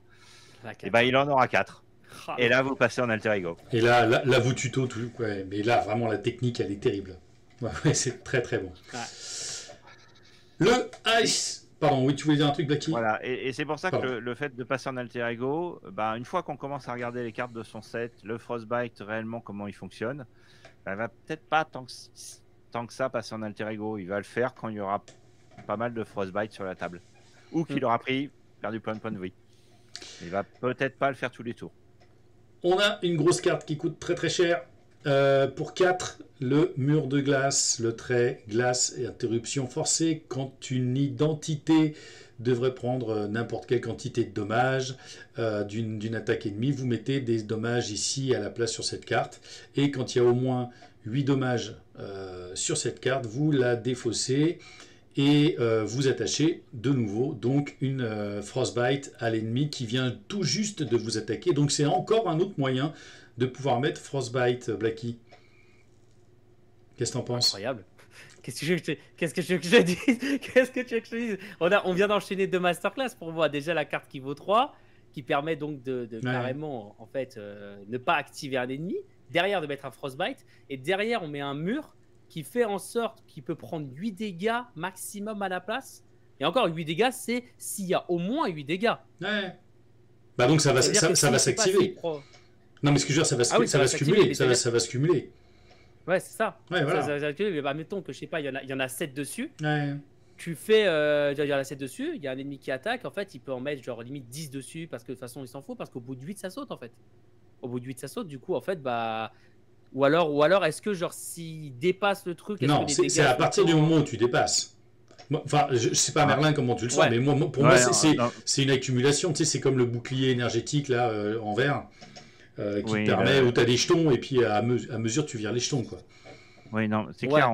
La et ben, il en aura 4. Ah, Et là, vous passez en alter ego. Et là vous tuto tout. Ouais, mais là, vraiment, la technique, elle est terrible. Ouais, ouais, c'est très très bon. Ouais. Le Ice. Pardon, oui, tu voulais dire un truc, Blacky? Voilà, et c'est pour ça que Pardon. le fait de passer en alter ego, une fois qu'on commence à regarder les cartes de son set, le frostbite réellement comment il fonctionne, il va peut-être pas tant que ça passer en alter ego. Il va le faire quand il y aura pas mal de frostbite sur la table, ou qu'il aura perdu plein de points de vie. Il va peut-être pas le faire tous les tours. On a une grosse carte qui coûte très très cher. Pour 4, le mur de glace, le trait, glace et interruption forcée. Quand une identité devrait prendre n'importe quelle quantité de dommages d'une attaque ennemie, vous mettez des dommages ici à la place sur cette carte. Et quand il y a au moins 8 dommages sur cette carte, vous la défaussez et vous attachez de nouveau donc une frostbite à l'ennemi qui vient tout juste de vous attaquer. Donc c'est encore un autre moyen de pouvoir mettre frostbite, Blacky. Qu'est-ce que t'en penses? Incroyable. Qu'est-ce que tu veux que je te dise? Qu'est-ce que tu veux que je te dise? On vient d'enchaîner 2 masterclass pour moi. Déjà la carte qui vaut 3, qui permet donc de carrément en fait ne pas activer un ennemi. Derrière de mettre un frostbite. Et derrière on met un mur qui fait en sorte qu'il peut prendre 8 dégâts maximum à la place. Et encore 8 dégâts, c'est s'il y a au moins 8 dégâts. Ouais. Bah donc ça va s'activer. Non mais ce que je veux dire, ça va se cumuler. Ça va se cumuler. Ouais, c'est ça. Ouais, voilà. Ça mais mettons que je sais pas, il y en a 7 dessus. Ouais. Tu fais, il y en a 7 dessus, il y a un ennemi qui attaque, en fait, il peut en mettre genre limite 10 dessus parce que de toute façon, il s'en fout parce qu'au bout de 8, ça saute en fait. Au bout de 8, ça saute, du coup, en fait, ou alors est-ce que genre s'il dépasse le truc, non, que les dégâts c'est à partir du moment où tu dépasses. Enfin, je sais pas Merlin comment tu le sens, mais pour moi c'est une accumulation. Tu sais, c'est comme le bouclier énergétique là en vert. Qui permet où tu as des jetons et puis à mesure tu vires les jetons quoi. Oui, non, c'est clair.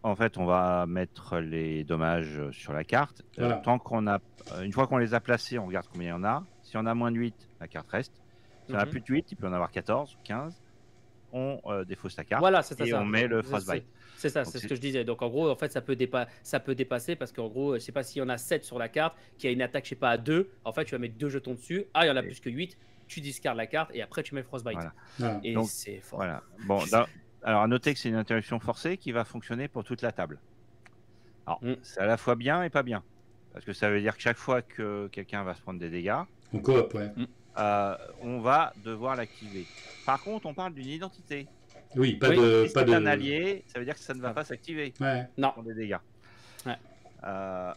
En fait, on va mettre les dommages sur la carte. Voilà. Tant qu'on a, une fois qu'on les a placés, on regarde combien il y en a. Si on a moins de 8, la carte reste. Si on a plus de 8, il peut en avoir 14 ou 15. On défausse la carte et on met le frostbite. C'est ça, c'est ce que je disais. Donc en gros, en fait, ça peut dépasser parce qu'en gros, je sais pas s'il y en a 7 sur la carte, qui a une attaque, je sais pas, à 2. En fait, tu vas mettre 2 jetons dessus. Ah, il y en a plus que 8. Tu discardes la carte et après tu mets le frostbite. Voilà. Et donc, c'est fort. Voilà. Bon, alors à noter que c'est une interruption forcée qui va fonctionner pour toute la table. Alors, c'est à la fois bien et pas bien. Parce que ça veut dire que chaque fois que quelqu'un va se prendre des dégâts, on coop, ouais. On va devoir l'activer. Par contre, on parle d'une identité. Oui, pas si de un allié, ça veut dire que ça ne va pas s'activer. Ouais. Non. Pour des dégâts. Ouais.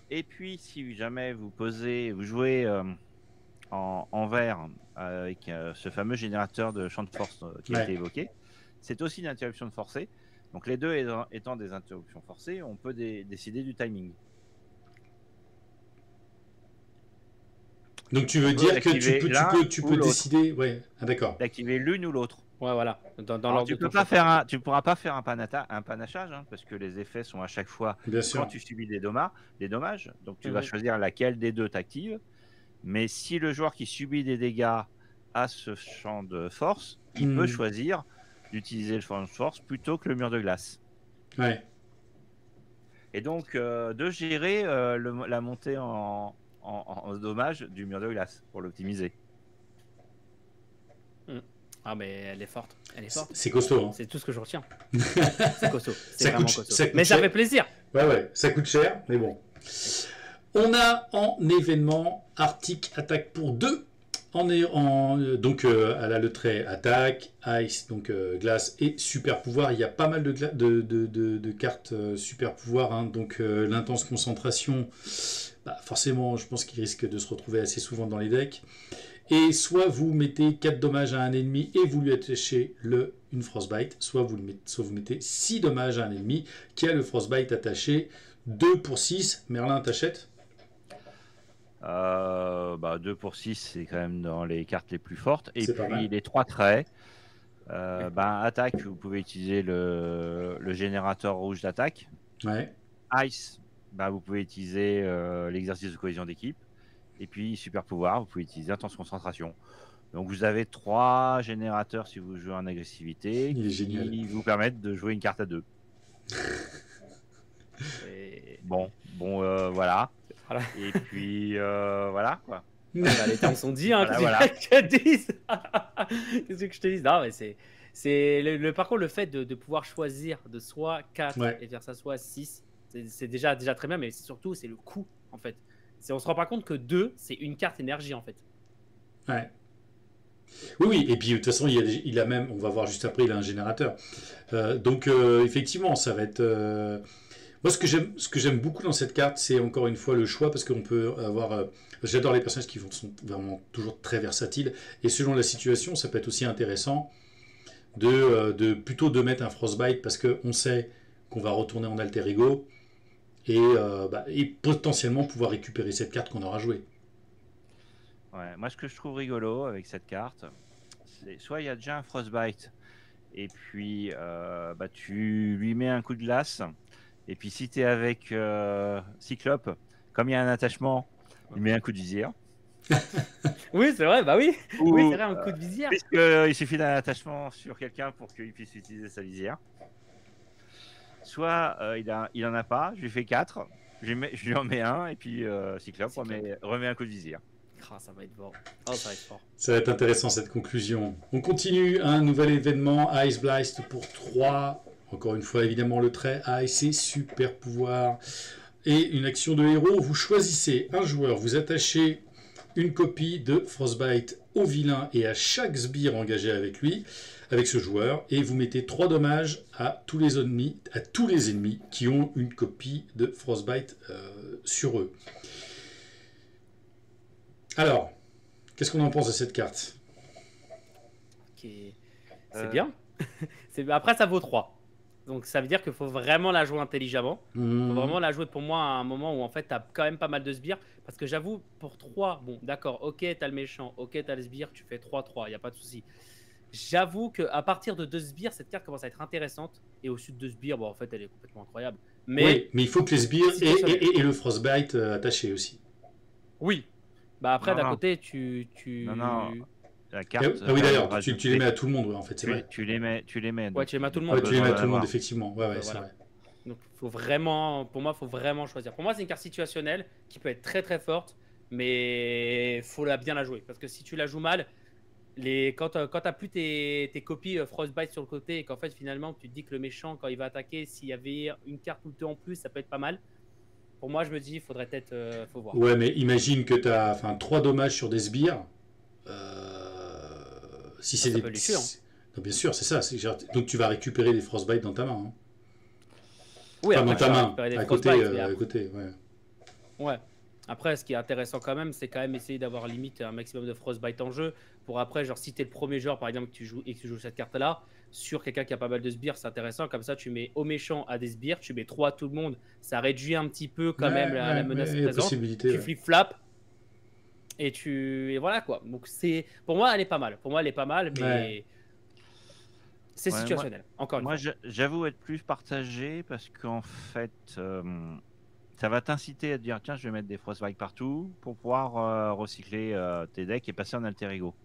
Et puis, si jamais vous jouez en vert avec ce fameux générateur de champ de force qui a été évoqué, c'est aussi une interruption de forcée. Donc les deux étant des interruptions forcées, on peut décider du timing. Donc tu veux dire que tu peux décider, ouais, d'accord, d'activer l'une ou l'autre. Ouais, voilà. Tu pourras pas faire un panachage parce que les effets sont à chaque fois quand tu subis des dommages. Donc tu vas choisir laquelle des deux t'active. Mais si le joueur qui subit des dégâts a ce champ de force, il peut choisir d'utiliser le champ de force plutôt que le mur de glace. Ouais. Et donc de gérer la montée en dommage du mur de glace pour l'optimiser. Ah mais elle est forte. C'est costaud. Hein. C'est tout ce que je retiens. C'est costaud. C'est vraiment costaud. Mais ça fait plaisir. Ouais, ça coûte cher, mais bon. On a en événement Arctic Attack pour 2. Donc elle a le trait attaque, ice, donc glace et super pouvoir. Il y a pas mal de cartes super pouvoir. Hein. Donc l'intense concentration, forcément, je pense qu'il risque de se retrouver assez souvent dans les decks. Et soit vous mettez 4 dommages à un ennemi et vous lui attachez une frostbite, soit vous mettez 6 dommages à un ennemi qui a le frostbite attaché. 2 pour 6. Merlin, t'achètes ? 2 pour 6, c'est quand même dans les cartes les plus fortes. Et C'est pas puis mal. les 3 traits. Attaque, vous pouvez utiliser le générateur rouge d'attaque. Ouais. Ice, vous pouvez utiliser l'exercice de cohésion d'équipe. Et puis super pouvoir, vous pouvez utiliser intense concentration. Donc vous avez 3 générateurs si vous jouez en agressivité Il est génial. qui vous permettent de jouer une carte à 2. Voilà. Voilà. Et puis voilà quoi. Les termes sont dits, hein, Voilà. qu'est-ce que je te dise. Qu'est-ce que je te dise? Non, mais c'est par contre le fait de pouvoir choisir de soit 4 Ouais. et faire ça soit 6, c'est déjà très bien, mais surtout c'est le coût en fait. On se rend pas compte que 2, c'est une carte énergie en fait. Ouais. Oui, et puis de toute façon, il a même, on va voir juste après, il a un générateur. Donc effectivement, ça va être. Moi, ce que j'aime beaucoup dans cette carte, c'est encore une fois le choix, parce qu'on peut avoir. J'adore les personnages qui sont vraiment toujours très versatiles, et selon la situation, ça peut être aussi intéressant plutôt de mettre un Frostbite, parce qu'on sait qu'on va retourner en alter ego, et potentiellement pouvoir récupérer cette carte qu'on aura jouée. Ouais, moi, ce que je trouve rigolo avec cette carte, c'est soit il y a déjà un Frostbite, et puis tu lui mets un coup de glace, et puis si tu es avec Cyclope, comme il y a un attachement, il met un coup de visière. Oui, c'est vrai, oui. Ou, oui, c'est vrai, un coup de visière. Puisqu'il suffit d'un attachement sur quelqu'un pour qu'il puisse utiliser sa visière. Soit il en a pas, je lui fais 4, je lui en mets un, et puis Cyclope remet un coup de visière. Ça va être fort. Oh, ça va être fort. Ça va être intéressant cette conclusion. On continue, un nouvel événement, Ice Blast pour 3. Encore une fois, évidemment, le trait Ice et super pouvoir. Et une action de héros, vous choisissez un joueur, vous attachez une copie de Frostbite au vilain et à chaque sbire engagé avec lui, avec ce joueur, et vous mettez 3 dommages à tous les ennemis qui ont une copie de Frostbite sur eux. Alors, qu'est-ce qu'on en pense de cette carte? C'est bien. Après, ça vaut 3. Donc, ça veut dire qu'il faut vraiment la jouer intelligemment. Il faut vraiment la jouer pour moi à un moment où en fait, tu as quand même pas mal de sbires. Parce que j'avoue, pour 3, bon, d'accord, ok, tu as le méchant, ok, tu as le sbire, tu fais 3-3, il n'y a pas de souci. J'avoue qu'à partir de 2 sbires, cette carte commence à être intéressante. Et au-dessus de 2 sbires, en fait, elle est complètement incroyable. Oui, mais il faut que les sbires et le Frostbite attachés aussi. Oui. Après, d'un côté, tu... Non. La carte, oui, d'ailleurs, tu les mets à tout le monde, en fait, c'est vrai. Tu les mets. Ouais, tu les mets à tout le Ouais, monde. tu les mets à tout le monde, effectivement. Ouais, c'est vrai. Donc, pour moi, il faut vraiment choisir. Pour moi, c'est une carte situationnelle qui peut être très très forte, mais il faut bien la jouer. Parce que si tu la joues mal, quand tu n'as plus tes copies Frostbite sur le côté, et qu'en fait, finalement, tu te dis que le méchant, quand il va attaquer, s'il y avait une carte ou 2 en plus, ça peut être pas mal. Pour moi, je me dis, il faudrait peut-être faut voir. Ouais, mais imagine que tu as 3 dommages sur des sbires. Si c'est des. Peut lui tuer, hein. Non, bien sûr, c'est ça. Donc tu vas récupérer des Frostbite dans ta main. Hein. Oui, dans ta main, à côté. Ouais. Après, ce qui est intéressant quand même, c'est quand même essayer d'avoir limite un maximum de Frostbite en jeu. Pour après, genre, si t'es le premier joueur, par exemple, que tu joues cette carte-là, sur quelqu'un qui a pas mal de sbires, c'est intéressant. Comme ça, tu mets au méchant à des sbires, tu mets 3 à tout le monde. Ça réduit un petit peu quand même la menace présente. Tu flip-flap. Et voilà quoi. Donc, pour moi, elle est pas mal. Mais c'est situationnel. Encore une fois. Moi, j'avoue être plus partagé parce qu'en fait, ça va t'inciter à te dire tiens, je vais mettre des Frostbite partout pour pouvoir recycler tes decks et passer en alter ego.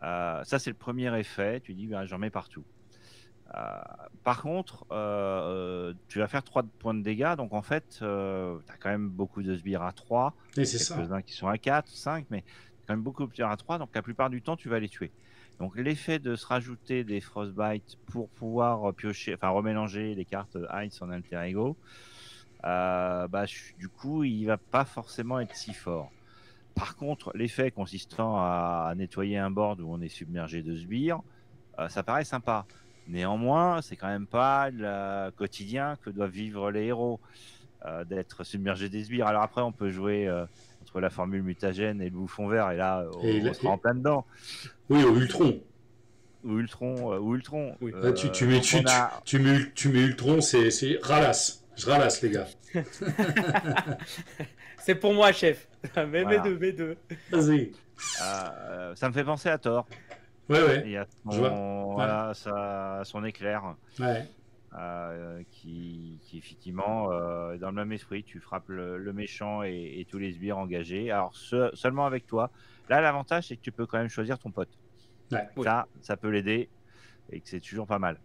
Ça, c'est le premier effet. Tu dis j'en mets partout. Par contre, tu vas faire 3 points de dégâts. Donc en fait, tu as quand même beaucoup de sbires à 3. Et c'est ça. Quelques-uns qui sont à 4, 5, mais quand même beaucoup de sbires à 3. Donc la plupart du temps, tu vas les tuer. Donc l'effet de se rajouter des Frostbite pour pouvoir piocher, remélanger les cartes Heinz en alter ego, du coup, il va pas forcément être si fort. Par contre, l'effet consistant à nettoyer un board où on est submergé de sbires, ça paraît sympa. Néanmoins, c'est quand même pas le quotidien que doivent vivre les héros, d'être submergé des sbires. Alors après, on peut jouer entre la formule mutagène et le bouffon vert, et là, on sera en plein dedans. Oui, au Ultron. Ou Ultron. Oui. Tu mets Ultron, c'est ralasse. Je ralasse, les gars. C'est pour moi, chef. Mais Voilà. mes deux. Vas-y. Ça me fait penser à Thor. Ouais. Il y a Je vois. voilà, son éclair. Ouais. Qui effectivement est dans le même esprit. Tu frappes le méchant et tous les sbires engagés. Alors seulement avec toi. Là, l'avantage, c'est que tu peux quand même choisir ton pote. Ouais. Oui. Ça peut l'aider et que c'est toujours pas mal.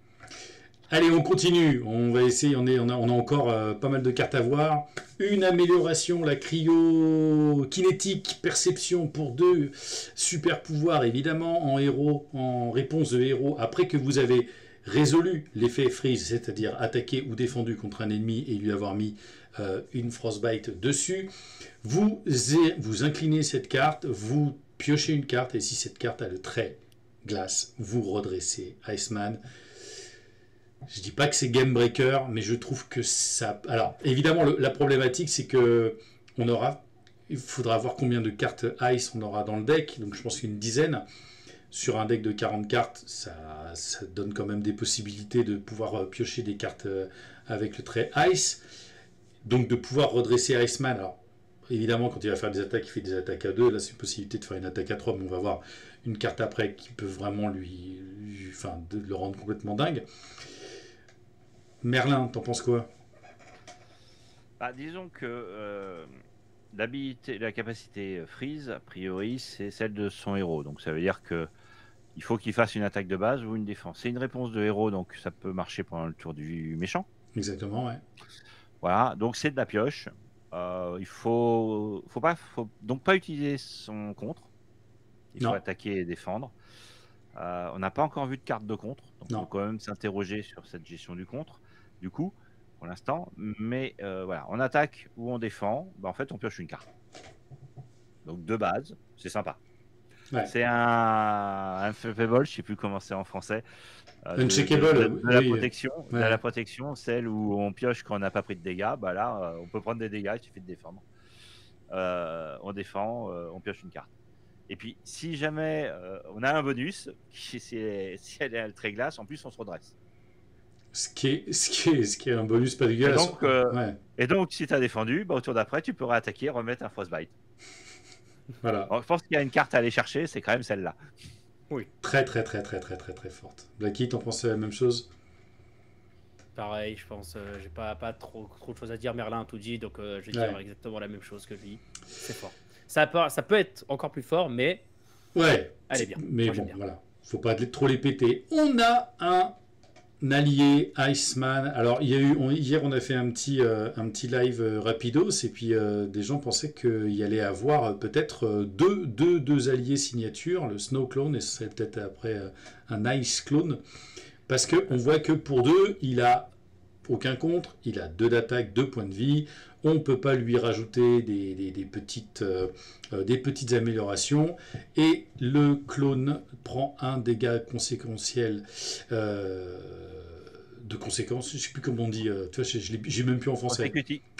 Allez, on continue. On va essayer. On a encore pas mal de cartes à voir. Une amélioration, la cryo-kinétique, perception pour 2. Super pouvoir, évidemment, en héros, en réponse de héros. Après que vous avez résolu l'effet freeze, c'est-à-dire attaqué ou défendu contre un ennemi et lui avoir mis une frostbite dessus, vous inclinez cette carte, vous piochez une carte et si cette carte a le trait glace, vous redressez Iceman. Je dis pas que c'est game breaker, mais je trouve que ça. Alors, évidemment, la problématique, c'est que il faudra voir combien de cartes Ice on aura dans le deck. Donc, je pense qu'une dizaine. Sur un deck de 40 cartes, ça donne quand même des possibilités de pouvoir piocher des cartes avec le trait Ice. Donc, de pouvoir redresser Iceman. Alors, évidemment, quand il va faire des attaques, il fait des attaques à 2. Là, c'est une possibilité de faire une attaque à 3, mais on va voir une carte après qui peut vraiment de le rendre complètement dingue. Merlin, t'en penses quoi? Disons que la capacité freeze, a priori, c'est celle de son héros. Donc ça veut dire que il faut qu'il fasse une attaque de base ou une défense. C'est une réponse de héros, donc ça peut marcher pendant le tour du méchant. Exactement, ouais. Voilà, donc c'est de la pioche. Il faut donc pas utiliser son contre. Il faut attaquer et défendre. On n'a pas encore vu de carte de contre, donc il faut quand même s'interroger sur cette gestion du contre. Du coup, pour l'instant, mais voilà, on attaque ou on défend, en fait, on pioche une carte. Donc de base, c'est sympa. Ouais. C'est un unflappable, je sais plus comment c'est en français. Uncheckable, de la protection, de la protection, celle où on pioche quand on n'a pas pris de dégâts. Là, on peut prendre des dégâts, il suffit de défendre. On défend, on pioche une carte. Et puis, si jamais on a un bonus, si elle est très glace, en plus on se redresse. Ce qui est un bonus pas dégueulasse. Et donc, si tu as défendu, au tour d'après, tu pourras attaquer et remettre un frostbite. Voilà. Alors, je pense qu'il y a une carte à aller chercher, c'est quand même celle-là. Oui. Très forte. Blacky, t'en penses la même chose? Pareil, je pense. J'ai pas trop de choses à dire. Merlin a tout dit, donc je vais dire exactement la même chose que lui. C'est fort. Ça peut être encore plus fort, mais. Ouais. Elle est bien. Mais bon, voilà. Faut pas trop les péter. On a un allié Iceman. Alors hier on a fait un petit live rapidos et puis des gens pensaient qu'il y allait avoir peut-être deux alliés signatures, le Snow Clone et ce serait peut-être après un Ice Clone, parce que on voit que pour 2 il a aucun contre, il a 2 d'attaque, 2 points de vie, on ne peut pas lui rajouter des petites améliorations, et le clone prend un dégât conséquentiel de conséquence, je ne sais plus comment on dit, tu vois, j'ai même plus en français.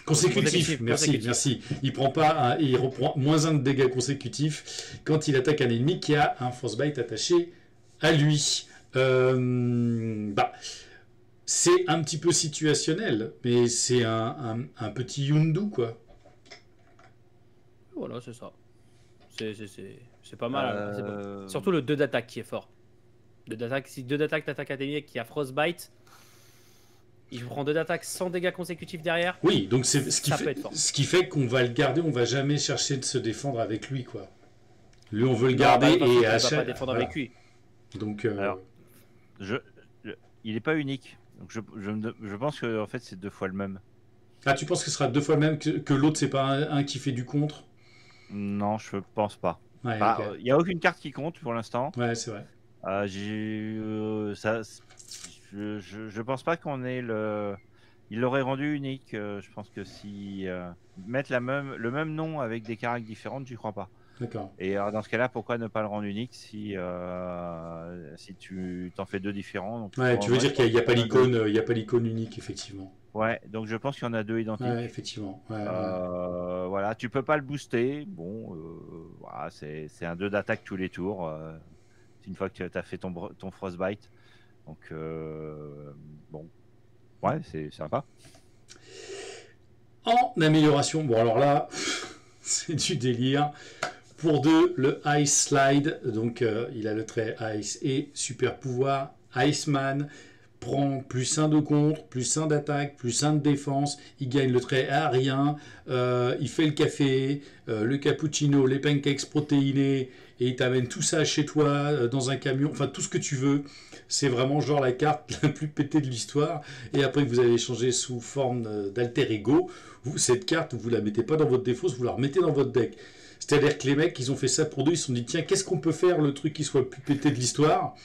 Consécutif, merci. Il reprend moins 1 de dégâts consécutifs quand il attaque un ennemi qui a un frostbite attaché à lui. C'est un petit peu situationnel, mais c'est un petit Yundu, quoi. Voilà, c'est ça. C'est pas mal. C'est bon. Surtout le 2 d'attaque qui est fort. 2 d'attaque, si 2 d'attaque t'attaques un ennemi qui a Frostbite, il prend 2 d'attaque sans dégâts consécutifs derrière. Oui, donc c'est ce qui fait qu'on va le garder, on va jamais chercher de se défendre avec lui, quoi. Lui, on veut le garder et à chaque... va pas défendre avec lui. Donc, alors, il n'est pas unique. Donc je pense que en fait c'est 2 fois le même. Ah, tu penses que ce sera 2 fois le même que l'autre, c'est pas un qui fait du contre? Non, je pense pas. Ouais, il n'y a aucune carte qui compte pour l'instant. Ouais, c'est vrai. Je pense pas qu'on ait il l'aurait rendu unique. Je pense que si mettre le même nom avec des caractères différentes, j'y crois pas. D'accord. Et alors, dans ce cas-là, pourquoi ne pas le rendre unique si tu t'en fais 2 différents? Donc, ouais, tu veux dire qu'il n'y a pas l'icône unique, effectivement. Ouais, donc je pense qu'il y en a 2 identiques. Ouais, effectivement. Ouais. Voilà, tu peux pas le booster. Bon, voilà, c'est un 2 d'attaque tous les tours. Une fois que tu as fait ton frostbite. Donc, bon, ouais, c'est sympa. En amélioration, bon alors là, C'est du délire. Pour 2, le Ice Slide. Donc, il a le trait Ice et super pouvoir. Iceman prend plus 1 de contre, plus 1 d'attaque, plus 1 de défense. Il gagne le trait aérien. Il fait le café, le cappuccino, les pancakes protéinés. Et il t'amène tout ça chez toi, dans un camion. Enfin, tout ce que tu veux. C'est vraiment genre la carte la plus pétée de l'histoire. Et après que vous avez échangé sous forme d'alter ego, cette carte, vous la mettez pas dans votre défausse, vous la remettez dans votre deck. C'est-à-dire que les mecs, ils ont fait ça pour 2, ils se sont dit, tiens, qu'est-ce qu'on peut faire, le truc qui soit le plus pété de l'histoire.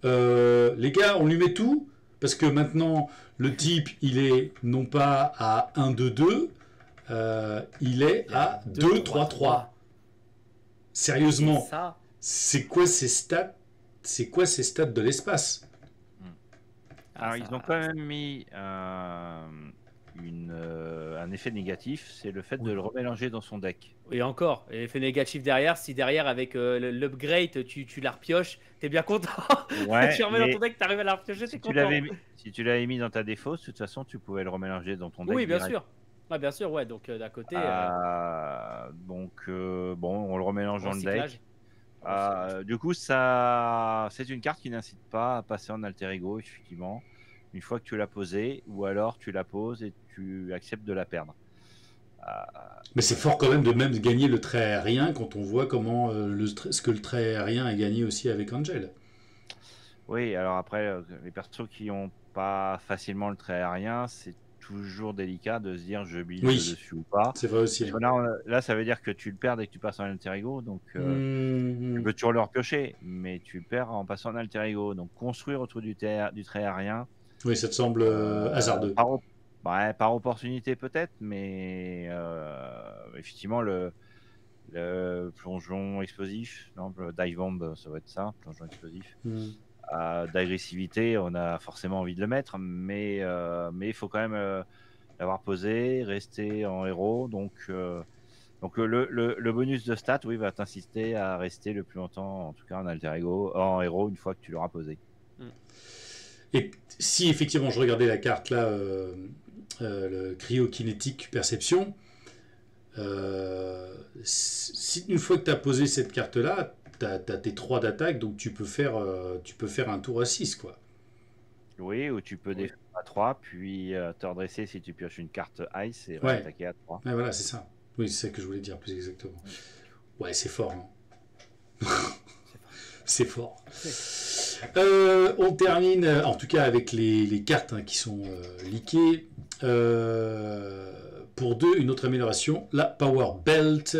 Les gars, on lui met tout, parce que maintenant, le type, il est non pas à 1, 2, 2, il est à 2, 3, 3. Sérieusement, c'est quoi ces stats? C'est quoi ces stats de l'espace? Alors, ils ont quand même mis un effet négatif, c'est le fait de le remélanger dans son deck. Et encore, effet négatif derrière, si derrière avec l'upgrade tu la repioches, t'es bien content. Ouais, tu remets dans ton deck, t'arrives à la repiocher, t'es content. Si tu l'avais mis dans ta défausse, de toute façon tu pouvais le remélanger dans ton deck. Oui, bien sûr. Ouais, bien sûr, ouais. Donc d'à côté. Bon, on le remélange dans le deck. Du coup, ça, c'est une carte qui n'incite pas à passer en alter ego, effectivement, une fois que tu l'as posée, ou alors tu la poses et tu acceptes de la perdre. Mais c'est fort quand même de même gagner le trait aérien quand on voit comment ce que le trait aérien a gagné aussi avec Angel. Oui, alors après, les persos qui n'ont pas facilement le trait aérien, c'est toujours délicat de se dire je build dessus ou pas. C'est vrai aussi. Là, ça veut dire que tu le perds dès que tu passes en alter ego, donc tu peux toujours le repiocher, mais tu le perds en passant en alter ego. Donc construire autour du trait aérien. Oui, ça te semble hasardeux. Par opportunité peut-être, mais effectivement le plongeon explosif, non, le dive bomb, ça va être ça, plongeon explosif. D'agressivité, on a forcément envie de le mettre, mais il faut quand même l'avoir posé, rester en héros. Donc le bonus de stats, oui, va t'insister à rester le plus longtemps, en tout cas en alter ego, en héros, une fois que tu l'auras posé. Et si effectivement je regardais la carte là, le cryokinétique perception, si une fois que tu as posé cette carte là, tu as tes 3 d'attaque, donc tu peux faire un tour à 6, quoi. Oui, ou tu peux défendre à 3, puis te redresser si tu pioches une carte Ice et réattaquer à 3. Ouais, voilà, c'est ça. Oui, c'est ça que je voulais dire plus exactement. Ouais, c'est fort. Hein. C'est fort. On termine, en tout cas avec les cartes qui sont leakées. Pour 2, une autre amélioration, la Power Belt.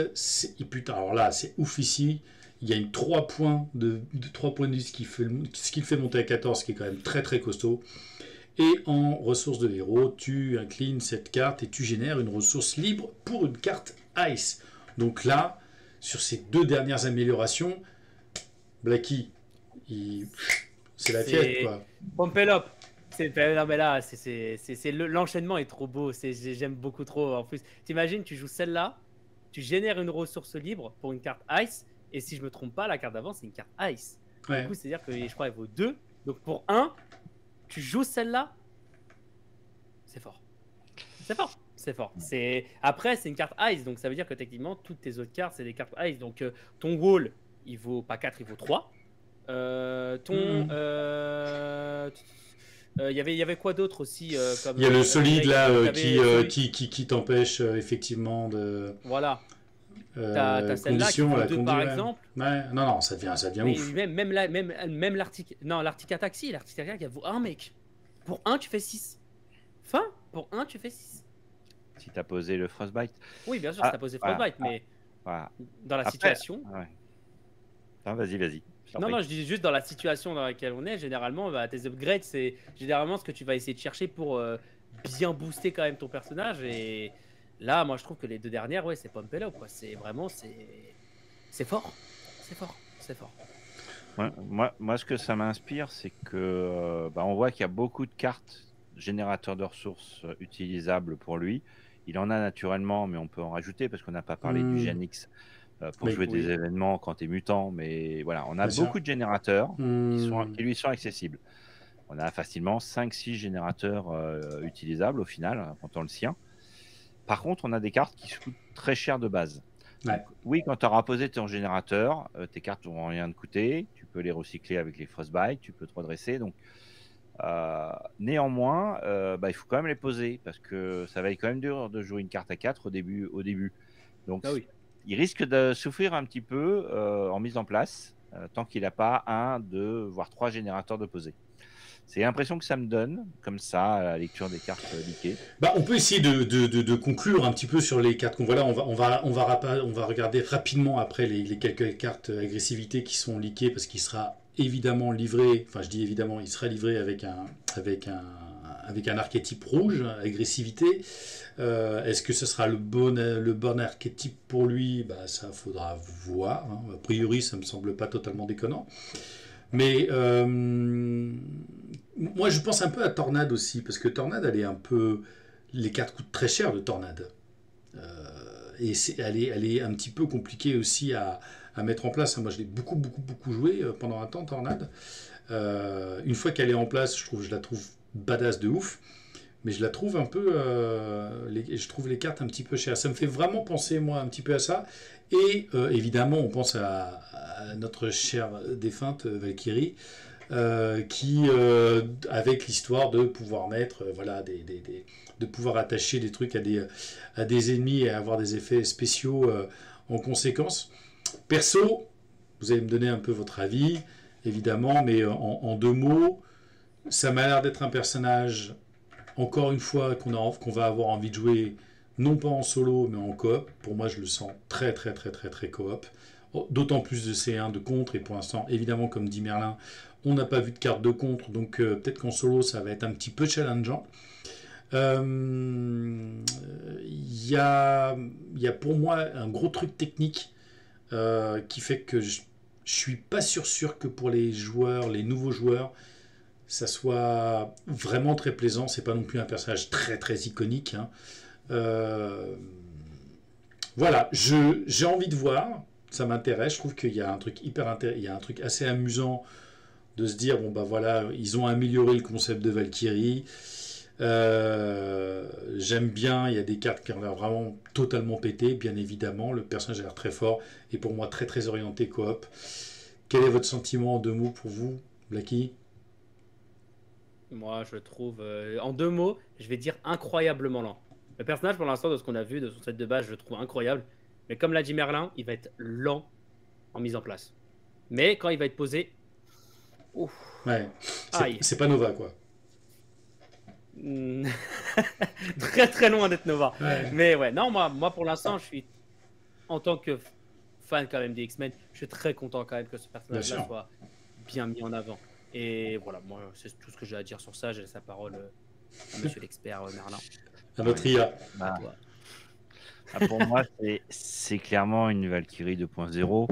Putain, alors là, c'est ouf ici. Il gagne 3 points de 3 points de vie, ce qui le fait monter à 14, ce qui est quand même très très costaud. Et en ressources de héros, tu inclines cette carte et tu génères une ressource libre pour une carte Ice. Donc là, sur ces 2 dernières améliorations, Blacky, c'est la fête, quoi. Pompel up. Non, mais là, l'enchaînement est trop beau. J'aime beaucoup trop. En plus, t'imagines, tu joues celle-là, tu génères une ressource libre pour une carte Ice, et si je me trompe pas, la carte d'avant, c'est une carte Ice. Ouais. Du coup, c'est-à-dire que je crois qu'elle vaut 2. Donc pour 1, tu joues celle-là, c'est fort. C'est fort. C'est fort. Après, c'est une carte Ice, donc ça veut dire que techniquement, toutes tes autres cartes, c'est des cartes Ice. Donc ton wall, il vaut pas 4, il vaut 3. Il y avait quoi d'autre aussi comme, il y a le solide là qui t'empêche effectivement de. Voilà. T'as celle-là qui vaut 2 par exemple. Ouais, non, ça devient ouf. Même l'Arctic. Non, l'Arctic Attack, si. L'Arctic Attack, elle vaut 1, mec. Pour 1, tu fais 6. Enfin, pour 1, tu fais 6. Si t'as posé le Frostbite. Oui, bien sûr, si t'as posé Frostbite, mais dans la situation. Ouais. Non, vas-y. Non, je dis juste dans la situation dans laquelle on est, généralement, tes upgrades, c'est généralement ce que tu vas essayer de chercher pour bien booster quand même ton personnage. Et là, moi, je trouve que les 2 dernières, ouais, c'est Pump It Up, quoi. C'est vraiment, c'est fort. C'est fort. Ouais, moi, ce que ça m'inspire, c'est que on voit qu'il y a beaucoup de cartes générateurs de ressources utilisables pour lui. Il en a naturellement, mais on peut en rajouter parce qu'on n'a pas parlé du Genix. Pour jouer des événements quand tu es mutant, mais voilà, on a beaucoup de générateurs qui lui sont accessibles. On a facilement 5-6 générateurs utilisables au final, en comptant le sien. Par contre, on a des cartes qui coûtent très cher de base. Ouais. Oui, quand tu auras posé ton générateur, tes cartes n'auront rien de coûté. Tu peux les recycler avec les Frostbite, tu peux te redresser. Donc, néanmoins, il faut quand même les poser parce que ça va être quand même dur de jouer une carte à 4 au début. Donc, Ah oui. il risque de souffrir un petit peu en mise en place tant qu'il n'a pas 1, 2, voire 3 générateurs de poser. C'est l'impression que ça me donne, comme ça, à la lecture des cartes leakées. Bah, on peut essayer de conclure un petit peu sur les cartes qu'on voit là. On va regarder rapidement après les quelques cartes agressivité qui sont leakées parce qu'il sera évidemment livré. Enfin, je dis évidemment, il sera livré avec un archétype rouge, agressivité. Est-ce que ce sera le bon archétype pour lui? Bah, ça faudra voir. Hein. A priori, ça me semble pas totalement déconnant. Mais moi, je pense un peu à Tornade aussi, parce que Tornade, elle est un peu. Les cartes coûtent très cher de Tornade. Et elle est un petit peu compliquée aussi à mettre en place. Moi, je l'ai beaucoup joué pendant un temps, Tornade. Une fois qu'elle est en place, je la trouve badass de ouf. Mais je la trouve un peu. Je trouve les cartes un petit peu chères. Ça me fait vraiment penser, moi, un petit peu à ça. Et évidemment, on pense à notre chère défunte Valkyrie, qui, avec l'histoire de pouvoir mettre, voilà, de pouvoir attacher des trucs à des ennemis et avoir des effets spéciaux en conséquence. Perso, vous allez me donner un peu votre avis, évidemment, mais en 2 mots, ça m'a l'air d'être un personnage, encore une fois, qu'on va avoir envie de jouer, non pas en solo, mais en coop. Pour moi, je le sens très coop. D'autant plus de C1 de contre, et pour l'instant, évidemment, comme dit Merlin, on n'a pas vu de carte de contre, donc peut-être qu'en solo, ça va être un petit peu challengeant. Il y a pour moi un gros truc technique qui fait que je suis pas sûr que pour les nouveaux joueurs, ça soit vraiment très plaisant. C'est pas non plus un personnage très iconique. Hein. Voilà, j'ai envie de voir. Ça m'intéresse. Je trouve qu'il y a un truc il y a un truc assez amusant de se dire bon bah voilà, ils ont amélioré le concept de Valkyrie. J'aime bien. Il y a des cartes qui ont l'air vraiment totalement pétées. Bien évidemment, le personnage a l'air très fort et pour moi très orienté coop. Quel est votre sentiment en 2 mots pour vous, Blacky? Moi, je le trouve, en 2 mots, je vais dire incroyablement lent. Le personnage, pour l'instant, de ce qu'on a vu, de son set de base, je le trouve incroyable. Mais comme l'a dit Merlin, il va être lent en mise en place. Mais quand il va être posé, ouf, Ouais, aïe. c'est pas Nova quoi. Hmm. Très loin d'être Nova. Ouais. Mais ouais, non, moi pour l'instant, je suis, en tant que fan quand même des X-Men, je suis très content quand même que ce personnage-là soit bien mis en avant. Et voilà, moi, c'est tout ce que j'ai à dire sur ça. J'ai laissé la parole à monsieur l'expert Merlin. À notre IA. À toi. Pour moi, c'est clairement une Valkyrie 2.0.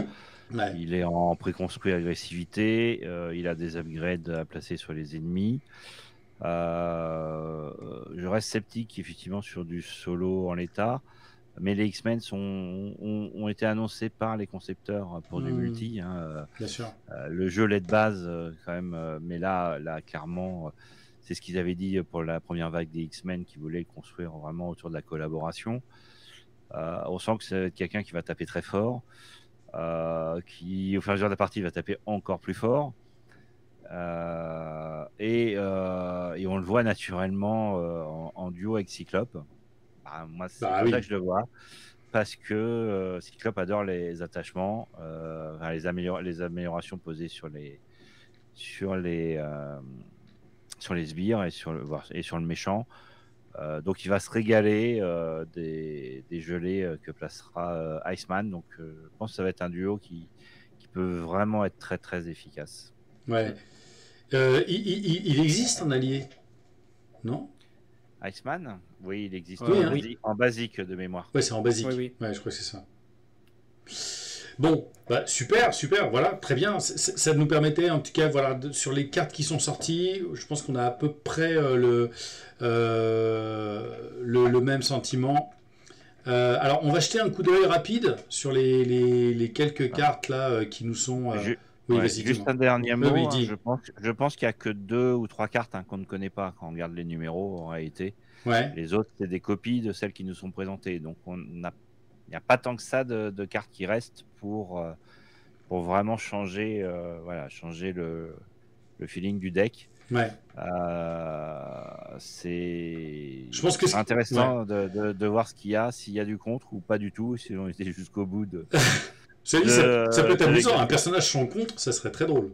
Ouais. Il est en préconstruit agressivité. Il a des upgrades à placer sur les ennemis. Je reste sceptique effectivement sur du solo en l'état. Mais les X-Men ont été annoncés par les concepteurs pour du multi. Hein. Bien sûr. Le jeu lait de base quand même, mais là clairement, c'est ce qu'ils avaient dit pour la première vague des X-Men qui voulaient le construire vraiment autour de la collaboration. On sent que c'est quelqu'un qui va taper très fort, qui au fur et à mesure de la partie va taper encore plus fort. Et on le voit naturellement en duo avec Cyclope. Moi, c'est pour ça que je le vois. Parce que Cyclope adore les attachements, les améliorations posées sur les sbires et sur le méchant. Donc il va se régaler des gelées que placera Iceman. Donc je pense que ça va être un duo qui peut vraiment être très efficace. Ouais. Il existe un allié, non? Iceman? Oui, il existe en basique de mémoire. Ouais, c'est en basique. Oui. Ouais, je crois que c'est ça. Bon, bah, super, voilà, très bien. Ça nous permettait, en tout cas, voilà, sur les cartes qui sont sorties, je pense qu'on a à peu près le même sentiment. Alors, on va jeter un coup d'œil rapide sur les quelques cartes là qui nous sont. Juste un dernier mot. Je pense qu'il n'y a que 2 ou 3 cartes qu'on ne connaît pas quand on regarde les numéros en réalité. Ouais. Les autres, c'est des copies de celles qui nous sont présentées. Donc, on n'a il n'y a pas tant que ça de cartes qui restent pour vraiment changer, changer le feeling du deck. Ouais. C'est Je pense que intéressant de voir s'il y a du contre ou pas du tout, si on était jusqu'au bout de. Ça peut être amusant. Un personnage sans contre, ça serait très drôle.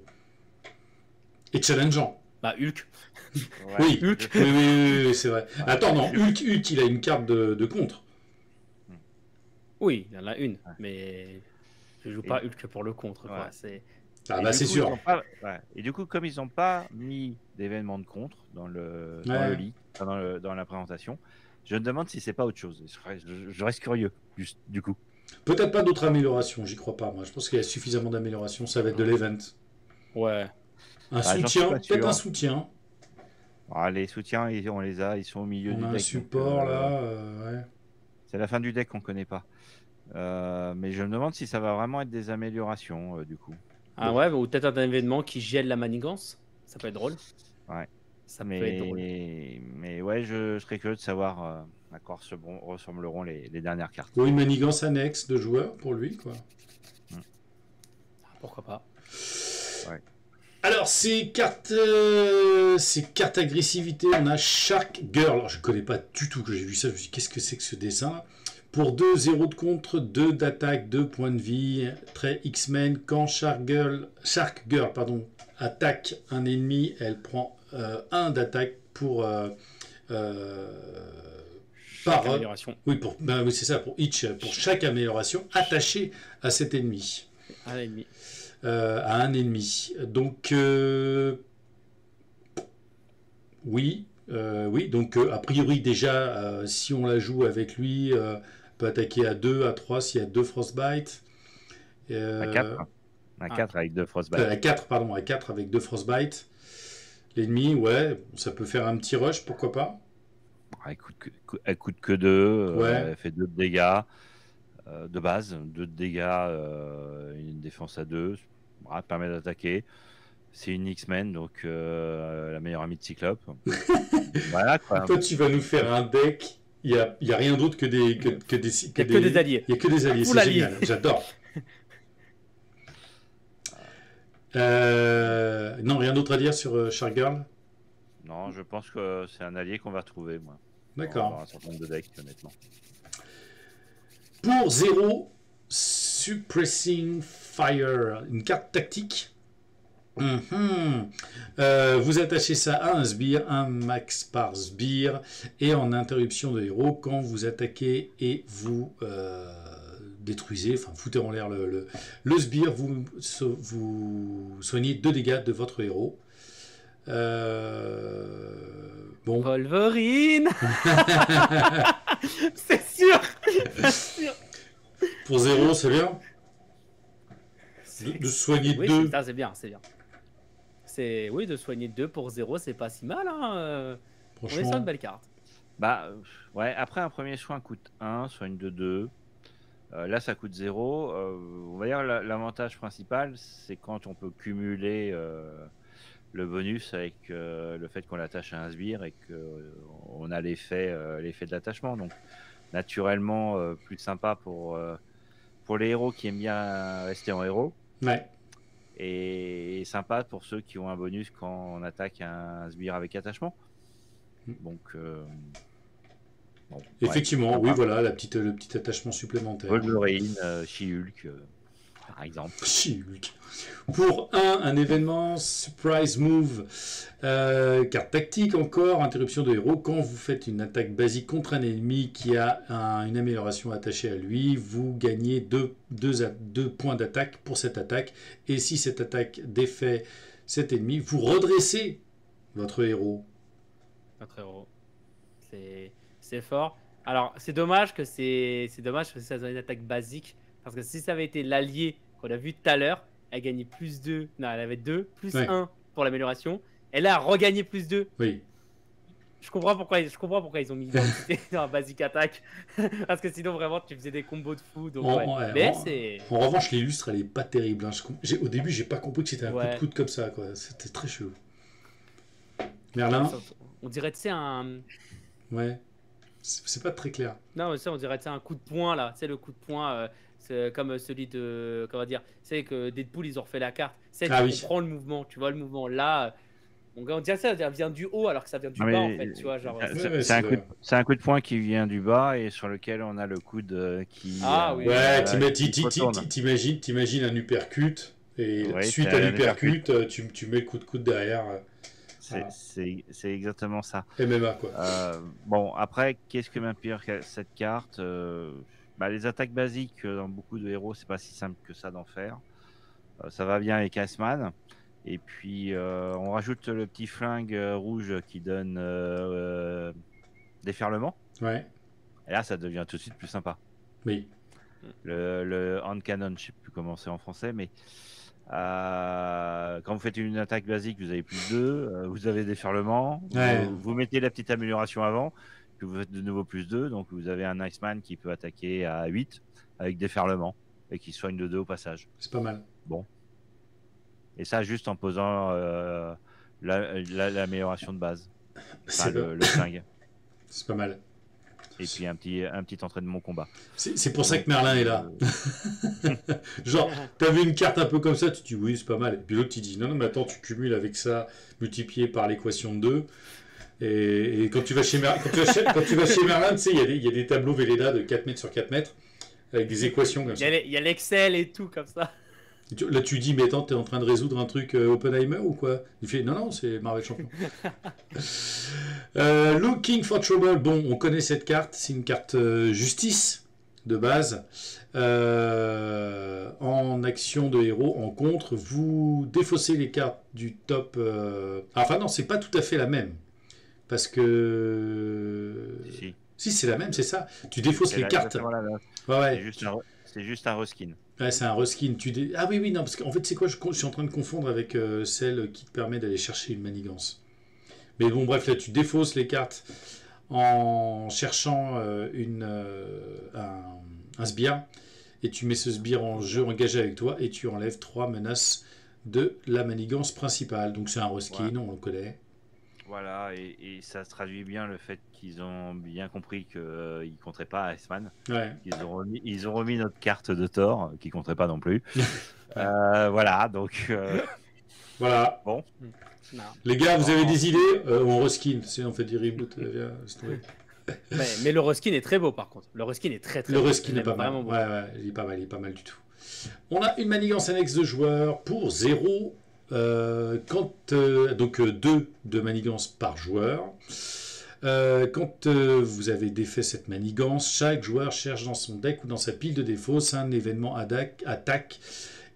Et challengeant. Bah, Hulk. Ouais. Oui, Hulk. Oui, c'est vrai. Attends, non, Hulk, il a une carte de contre. Oui, il y en a une, mais je joue pas Hulk pour le contre. Ouais. Quoi. C'est... Ah bah c'est sûr. Et du coup, comme ils n'ont pas mis d'événements de contre dans le leak, dans la présentation, je me demande si c'est pas autre chose. Je reste curieux, du coup. Peut-être pas d'autres améliorations, j'y crois pas. Moi, je pense qu'il y a suffisamment d'améliorations. Ça va être de l'event. Ouais. Un soutien, peut-être un soutien. Ah, les soutiens, on les a, ils sont au milieu du deck. On a un support là. Ouais. C'est la fin du deck qu'on connaît pas. Mais je me demande si ça va vraiment être des améliorations du coup. Ah ouais, ou peut-être un événement qui gèle la manigance. Ça peut être drôle. Ouais. Ça peut être drôle. Mais ouais, je serais curieux de savoir à quoi ressembleront les dernières cartes. Ou une manigance annexe de joueurs pour lui, quoi. Pourquoi pas. Ouais. Alors, ces cartes agressivité, on a Shark Girl. Alors, je connais pas du tout, que j'ai vu ça, je me suis dit, qu'est-ce que c'est que ce dessin? Pour 2, 0 de contre, 2 d'attaque, 2 points de vie, trait X-Men. Quand Shark Girl attaque un ennemi, elle prend 1 d'attaque pour... par amélioration. Oui, c'est ça, pour chaque amélioration attachée à cet ennemi. À l'ennemi. À un ennemi. Donc, oui, donc a priori déjà, si on la joue avec lui, peut attaquer à 2, à 3 s'il y a 2 Frostbite. À 4. À 4 avec 2 Frostbite. À 4 avec 2 Frostbite. L'ennemi, ouais, ça peut faire un petit rush, pourquoi pas. Elle coûte que 2, ouais. Elle fait 2 de dégâts de base, 2 de dégâts, une défense à 2, elle permet d'attaquer. C'est une X-Men, donc la meilleure amie de Cyclope. Voilà quoi. Toi, tu vas nous faire un deck. Il n'y a rien d'autre que des alliés. Il n'y a que des alliés, c'est génial. J'adore. Non, rien d'autre à dire sur Shark Girl? Non, je pense que c'est un allié qu'on va trouver, moi. D'accord. Dans un certain nombre de decks, honnêtement. Pour 0, Suppressing Fire, une carte tactique. Vous attachez ça à un sbire, un max par sbire, et en interruption de héros, quand vous attaquez et vous détruisez, enfin foutez en l'air le sbire, vous soignez 2 dégâts de votre héros. Bon. Wolverine. C'est sûr. Pour 0, c'est bien. De soigner 2. Ça, c'est bien, c'est bien. Oui, de soigner 2 pour 0, c'est pas si mal. Hein. On est sur une belle carte. Bah, ouais, après un premier soin coûte 1, soigne de 2. Là, ça coûte 0. On va dire l'avantage principal, c'est quand on peut cumuler le bonus avec le fait qu'on l'attache à un sbire et qu'on a l'effet de l'attachement. Donc, naturellement, plus sympa pour les héros qui aiment bien rester en héros. Ouais. Et sympa pour ceux qui ont un bonus quand on attaque un sbire avec attachement. Donc, effectivement, oui, voilà, le petit attachement supplémentaire. Wolverine, She-Hulk, par exemple. She-Hulk. Pour un événement, Surprise Move, carte tactique encore, interruption de héros. Quand vous faites une attaque basique contre un ennemi qui a une amélioration attachée à lui, vous gagnez 2 points d'attaque pour cette attaque. Et si cette attaque défait cet ennemi, vous redressez votre héros. Votre héros. C'est fort. Alors, c'est dommage que ça soit une attaque basique. Parce que si ça avait été l'allié qu'on a vu tout à l'heure, elle gagnait plus 2. Non, elle avait 2, plus 1 pour l'amélioration. Elle a regagné plus 2. Oui. Je comprends pourquoi ils ont mis l'identité dans la basic attack. Parce que sinon, vraiment, tu faisais des combos de fou. Donc, en revanche, l'illustre, elle est pas terrible. Hein. Au début, j'ai pas compris que c'était un coup de coude comme ça. C'était très chelou. Merlin. On dirait, tu sais, un. Ouais. C'est pas très clair. Non, mais ça, on dirait un coup de poing là. C'est le coup de poing, c'est comme celui de. Comment dire? C'est que Deadpool, ils ont refait la carte. C'est Ah tu oui. comprends le mouvement. Tu vois le mouvement là. On dirait ça vient du haut alors que ça vient du Non, bas en mais fait. Tu vois, genre. Ouais, ouais, c'est un coup de poing qui vient du bas et sur lequel on a le coude qui, Ah oui. Ouais, qui retourne. t'imagines un uppercut, et Oui, suite c'est à un uppercut. l'uppercut, tu mets le coup de coude derrière. Voilà. C'est exactement ça. MMA, quoi. Bon, après, qu'est-ce que m'inspire cette carte? Les attaques basiques dans beaucoup de héros, c'est pas si simple que ça d'en faire. Ça va bien avec Iceman. Et puis, on rajoute le petit flingue rouge qui donne déferlement. Ouais, Et là, ça devient tout de suite plus sympa. oui. Le hand cannon, je sais plus comment c'est en français, mais quand vous faites une attaque basique, vous avez plus 2, vous avez déferlement, Ouais. vous mettez la petite amélioration avant, puis vous faites de nouveau plus 2, donc vous avez un Iceman qui peut attaquer à 8 avec déferlement et qui soigne de 2 au passage. C'est pas mal. Bon. Et ça, juste en posant l'amélioration de base. Enfin, C'est le flingue. c'est pas mal. Et puis un petit entraînement combat. C'est pour ça que Merlin est là. Genre, t'as vu une carte un peu comme ça, tu te dis oui, c'est pas mal. Et puis l'autre, il dit non, mais attends, tu cumules avec ça, multiplié par l'équation de 2. Et quand tu vas chez Merlin, tu sais, il y a des tableaux Velleda de 4 mètres sur 4 mètres, avec des équations comme ça. Il y a l'Excel et tout comme ça. Là, tu dis, mais attends, t'es en train de résoudre un truc Oppenheimer ou quoi? Il fait, non, c'est Marvel Champion. Looking for Trouble. Bon, on connaît cette carte. C'est une carte justice de base. En action de héros, en contre, vous défaussez les cartes du top. Enfin, non, c'est pas tout à fait la même. Parce que. Si, c'est la même, c'est ça. Tu défausses les cartes. Ouais. C'est juste un reskin. Ouais, c'est un reskin. Ah oui, non, parce qu'en fait, c'est quoi? Je suis en train de confondre avec celle qui te permet d'aller chercher une manigance. Mais bon, bref, là, tu défausses les cartes en cherchant un sbire. Et tu mets ce sbire en jeu engagé avec toi et tu enlèves 3 menaces de la manigance principale. Donc c'est un reskin, on le connaît. Voilà, et ça se traduit bien le fait qu'ils ont bien compris qu'ils ne compteraient pas à Iceman. Ouais. Ils ont remis notre carte de Thor, qui ne compterait pas non plus. Voilà, donc... Voilà. Bon. Non. Les gars, vous avez des idées? On reskin, on fait du reboot. Mais le reskin est très beau par contre. Le reskin est très Le beau. reskin est pas mal. Beau. Ouais, il est pas mal du tout. On a une manigance annexe de joueurs pour 0. Donc 2 de manigance par joueur. Quand vous avez défait cette manigance, chaque joueur cherche dans son deck ou dans sa pile de défauts un événement attaque.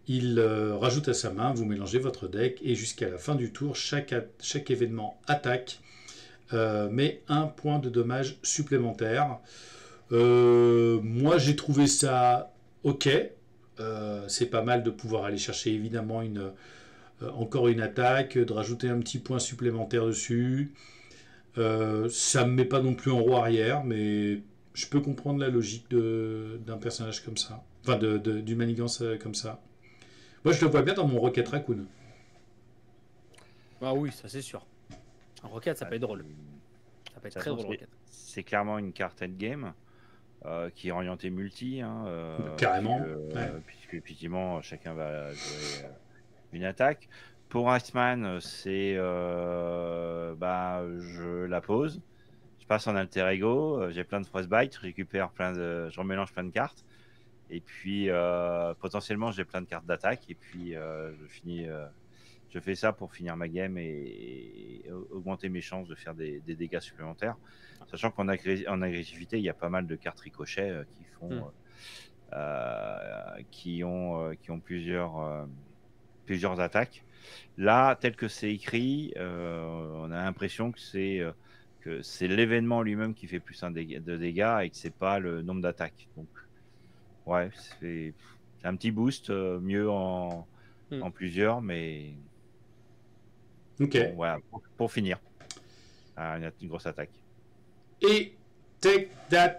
Il rajoute à sa main, vous mélangez votre deck et jusqu'à la fin du tour, chaque événement attaque met 1 point de dommage supplémentaire. Moi j'ai trouvé ça ok. C'est pas mal de pouvoir aller chercher évidemment encore une attaque, de rajouter un petit point supplémentaire dessus. Ça me met pas non plus en roue arrière, mais je peux comprendre la logique d'un personnage comme ça. Enfin, d'une manigance comme ça. Moi, je le vois bien dans mon Rocket Raccoon. Ah oui, ça c'est sûr. En Rocket, ça peut être drôle. Ça peut être très drôle, Rocket. C'est clairement une carte endgame qui est orientée multi. Carrément. Puisque effectivement, chacun va jouer une attaque. Pour Iceman, c'est je la pose, je passe en alter ego, j'ai plein de frostbite, je remélange plein de cartes, et puis potentiellement j'ai plein de cartes d'attaque, et puis je fais ça pour finir ma game et augmenter mes chances de faire des dégâts supplémentaires, sachant qu'en agressivité il y a pas mal de cartes ricochet qui font qui ont plusieurs attaques. Là, tel que c'est écrit, on a l'impression que c'est l'événement lui-même qui fait plus de dégâts et que c'est pas le nombre d'attaques. Donc, ouais, c'est un petit boost, mieux en plusieurs, mais ok. Bon, voilà, pour finir, une grosse attaque. Et take that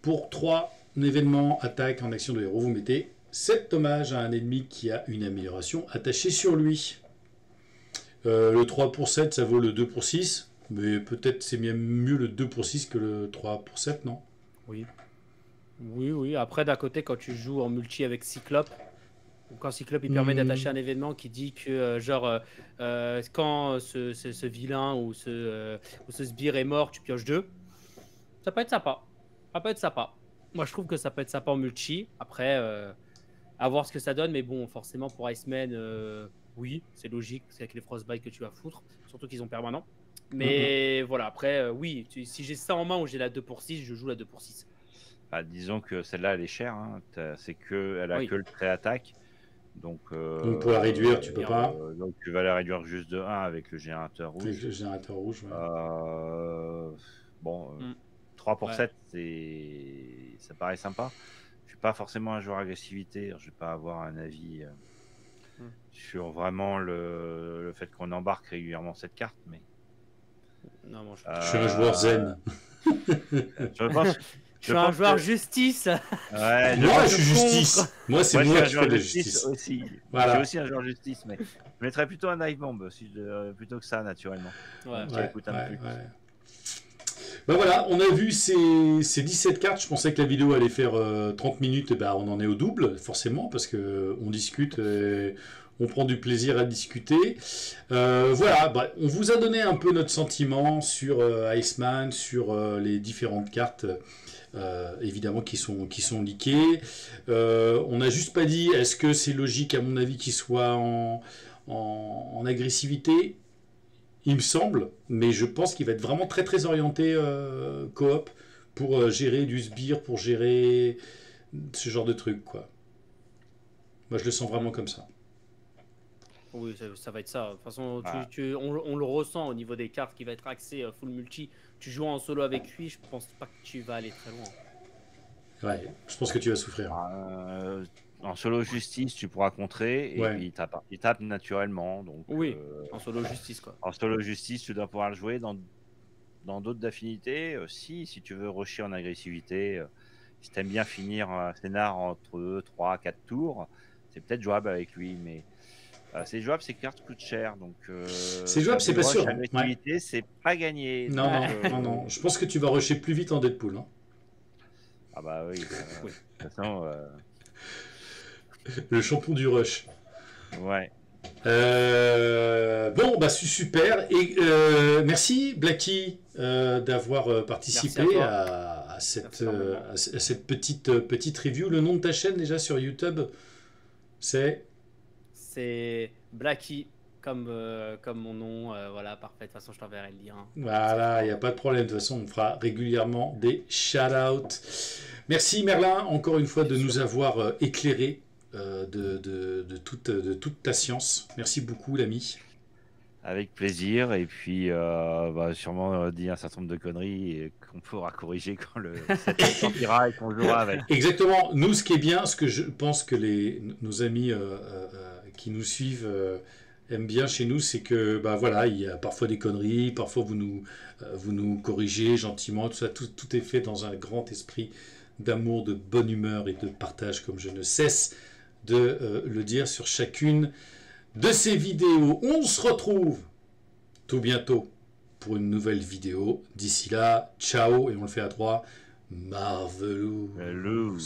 pour 3 événements attaque en action de héros, vous mettez 7 dommages à un ennemi qui a une amélioration attachée sur lui. Le 3 pour 7, ça vaut le 2 pour 6. Mais peut-être c'est même mieux le 2 pour 6 que le 3 pour 7, non? Oui. Oui. Après, d'un côté, quand tu joues en multi avec Cyclope, quand Cyclope il permet d'attacher un événement qui dit que, quand ce vilain ou ce sbire est mort, tu pioches 2, ça peut être sympa. Ça peut être sympa. Moi, je trouve que ça peut être sympa en multi. Après, à voir ce que ça donne. Mais bon, forcément, pour Iceman, oui, c'est logique. C'est avec les Frostbite que tu vas foutre. Surtout qu'ils ont permanent. Mais voilà, après, oui, si j'ai ça en main ou j'ai la 2 pour 6, je joue la 2 pour 6. Bah, disons que celle-là, elle est chère. Hein. C'est que elle a Oui. que le pré-attaque. Donc pour la réduire, tu peux pas. Donc tu vas la réduire juste de 1 avec le générateur rouge. Avec le générateur rouge, ouais. Bon, 3 pour 7, ça paraît sympa. Je suis pas forcément un joueur agressivité. Je vais pas avoir un avis sur vraiment le fait qu'on embarque régulièrement cette carte, mais Non, bon, je suis un joueur zen. Je pense. Je suis un joueur justice. Ouais, moi, je suis justice. Moi, c'est moi qui fais de la justice. Aussi. Voilà. Je suis aussi un joueur justice, mais je mettrais plutôt un Dive Bomb plutôt que ça, naturellement. Ouais. Ben voilà, on a vu ces 17 cartes. Je pensais que la vidéo allait faire 30 minutes. Et ben, on en est au double, forcément, parce qu'on discute, on prend du plaisir à discuter. Voilà, bah, on vous a donné un peu notre sentiment sur Iceman, sur les différentes cartes. Évidemment qui sont leakées. On n'a juste pas dit est-ce que c'est logique à mon avis qu'il soit en agressivité. Il me semble, mais je pense qu'il va être vraiment très très orienté coop pour gérer du sbire, pour gérer ce genre de truc, quoi. Moi je le sens vraiment comme ça. Oui, ça va être ça. De toute façon, on le ressent au niveau des cartes qui va être axé full multi. Tu joues en solo avec lui, je pense pas que tu vas aller très loin. Ouais, je pense que tu vas souffrir. En solo justice, tu pourras contrer et puis il tape naturellement. Donc, oui, en solo justice, quoi. En solo justice, tu dois pouvoir le jouer dans d'autres d'affinités. Si tu veux rusher en agressivité, si tu aimes bien finir un scénar entre 3 4 tours, c'est peut-être jouable avec lui, mais c'est jouable, ces cartes coûtent cher, donc c'est jouable, c'est pas sûr. L'agressivité, c'est pas gagné. Non, non. Je pense que tu vas rusher plus vite en Deadpool. Hein. Ah bah oui. De toute façon, le champion du rush. Ouais. Bon, bah super. Et merci Blacky d'avoir participé à cette petite review. Le nom de ta chaîne déjà sur YouTube, c'est Blacky, comme mon nom. Voilà, parfait. De toute façon, je t'enverrai le lien. Voilà, il n'y a pas de problème. De toute façon, on fera régulièrement des shout-outs. Merci Merlin, encore une fois, de nous avoir éclairé de toute ta science. Merci beaucoup, l'ami. Avec plaisir, et puis sûrement dit un certain nombre de conneries et qu'on pourra corriger quand le set sortira et qu'on jouera avec. Exactement. Nous, ce qui est bien, ce que je pense que nos amis qui nous suivent aiment bien chez nous, c'est que voilà, il y a parfois des conneries, parfois vous nous corrigez gentiment, tout ça, tout est fait dans un grand esprit d'amour, de bonne humeur et de partage, comme je ne cesse de le dire sur chacune de ces vidéos. On se retrouve tout bientôt pour une nouvelle vidéo. D'ici là, ciao, et on le fait à 3. Marvelous.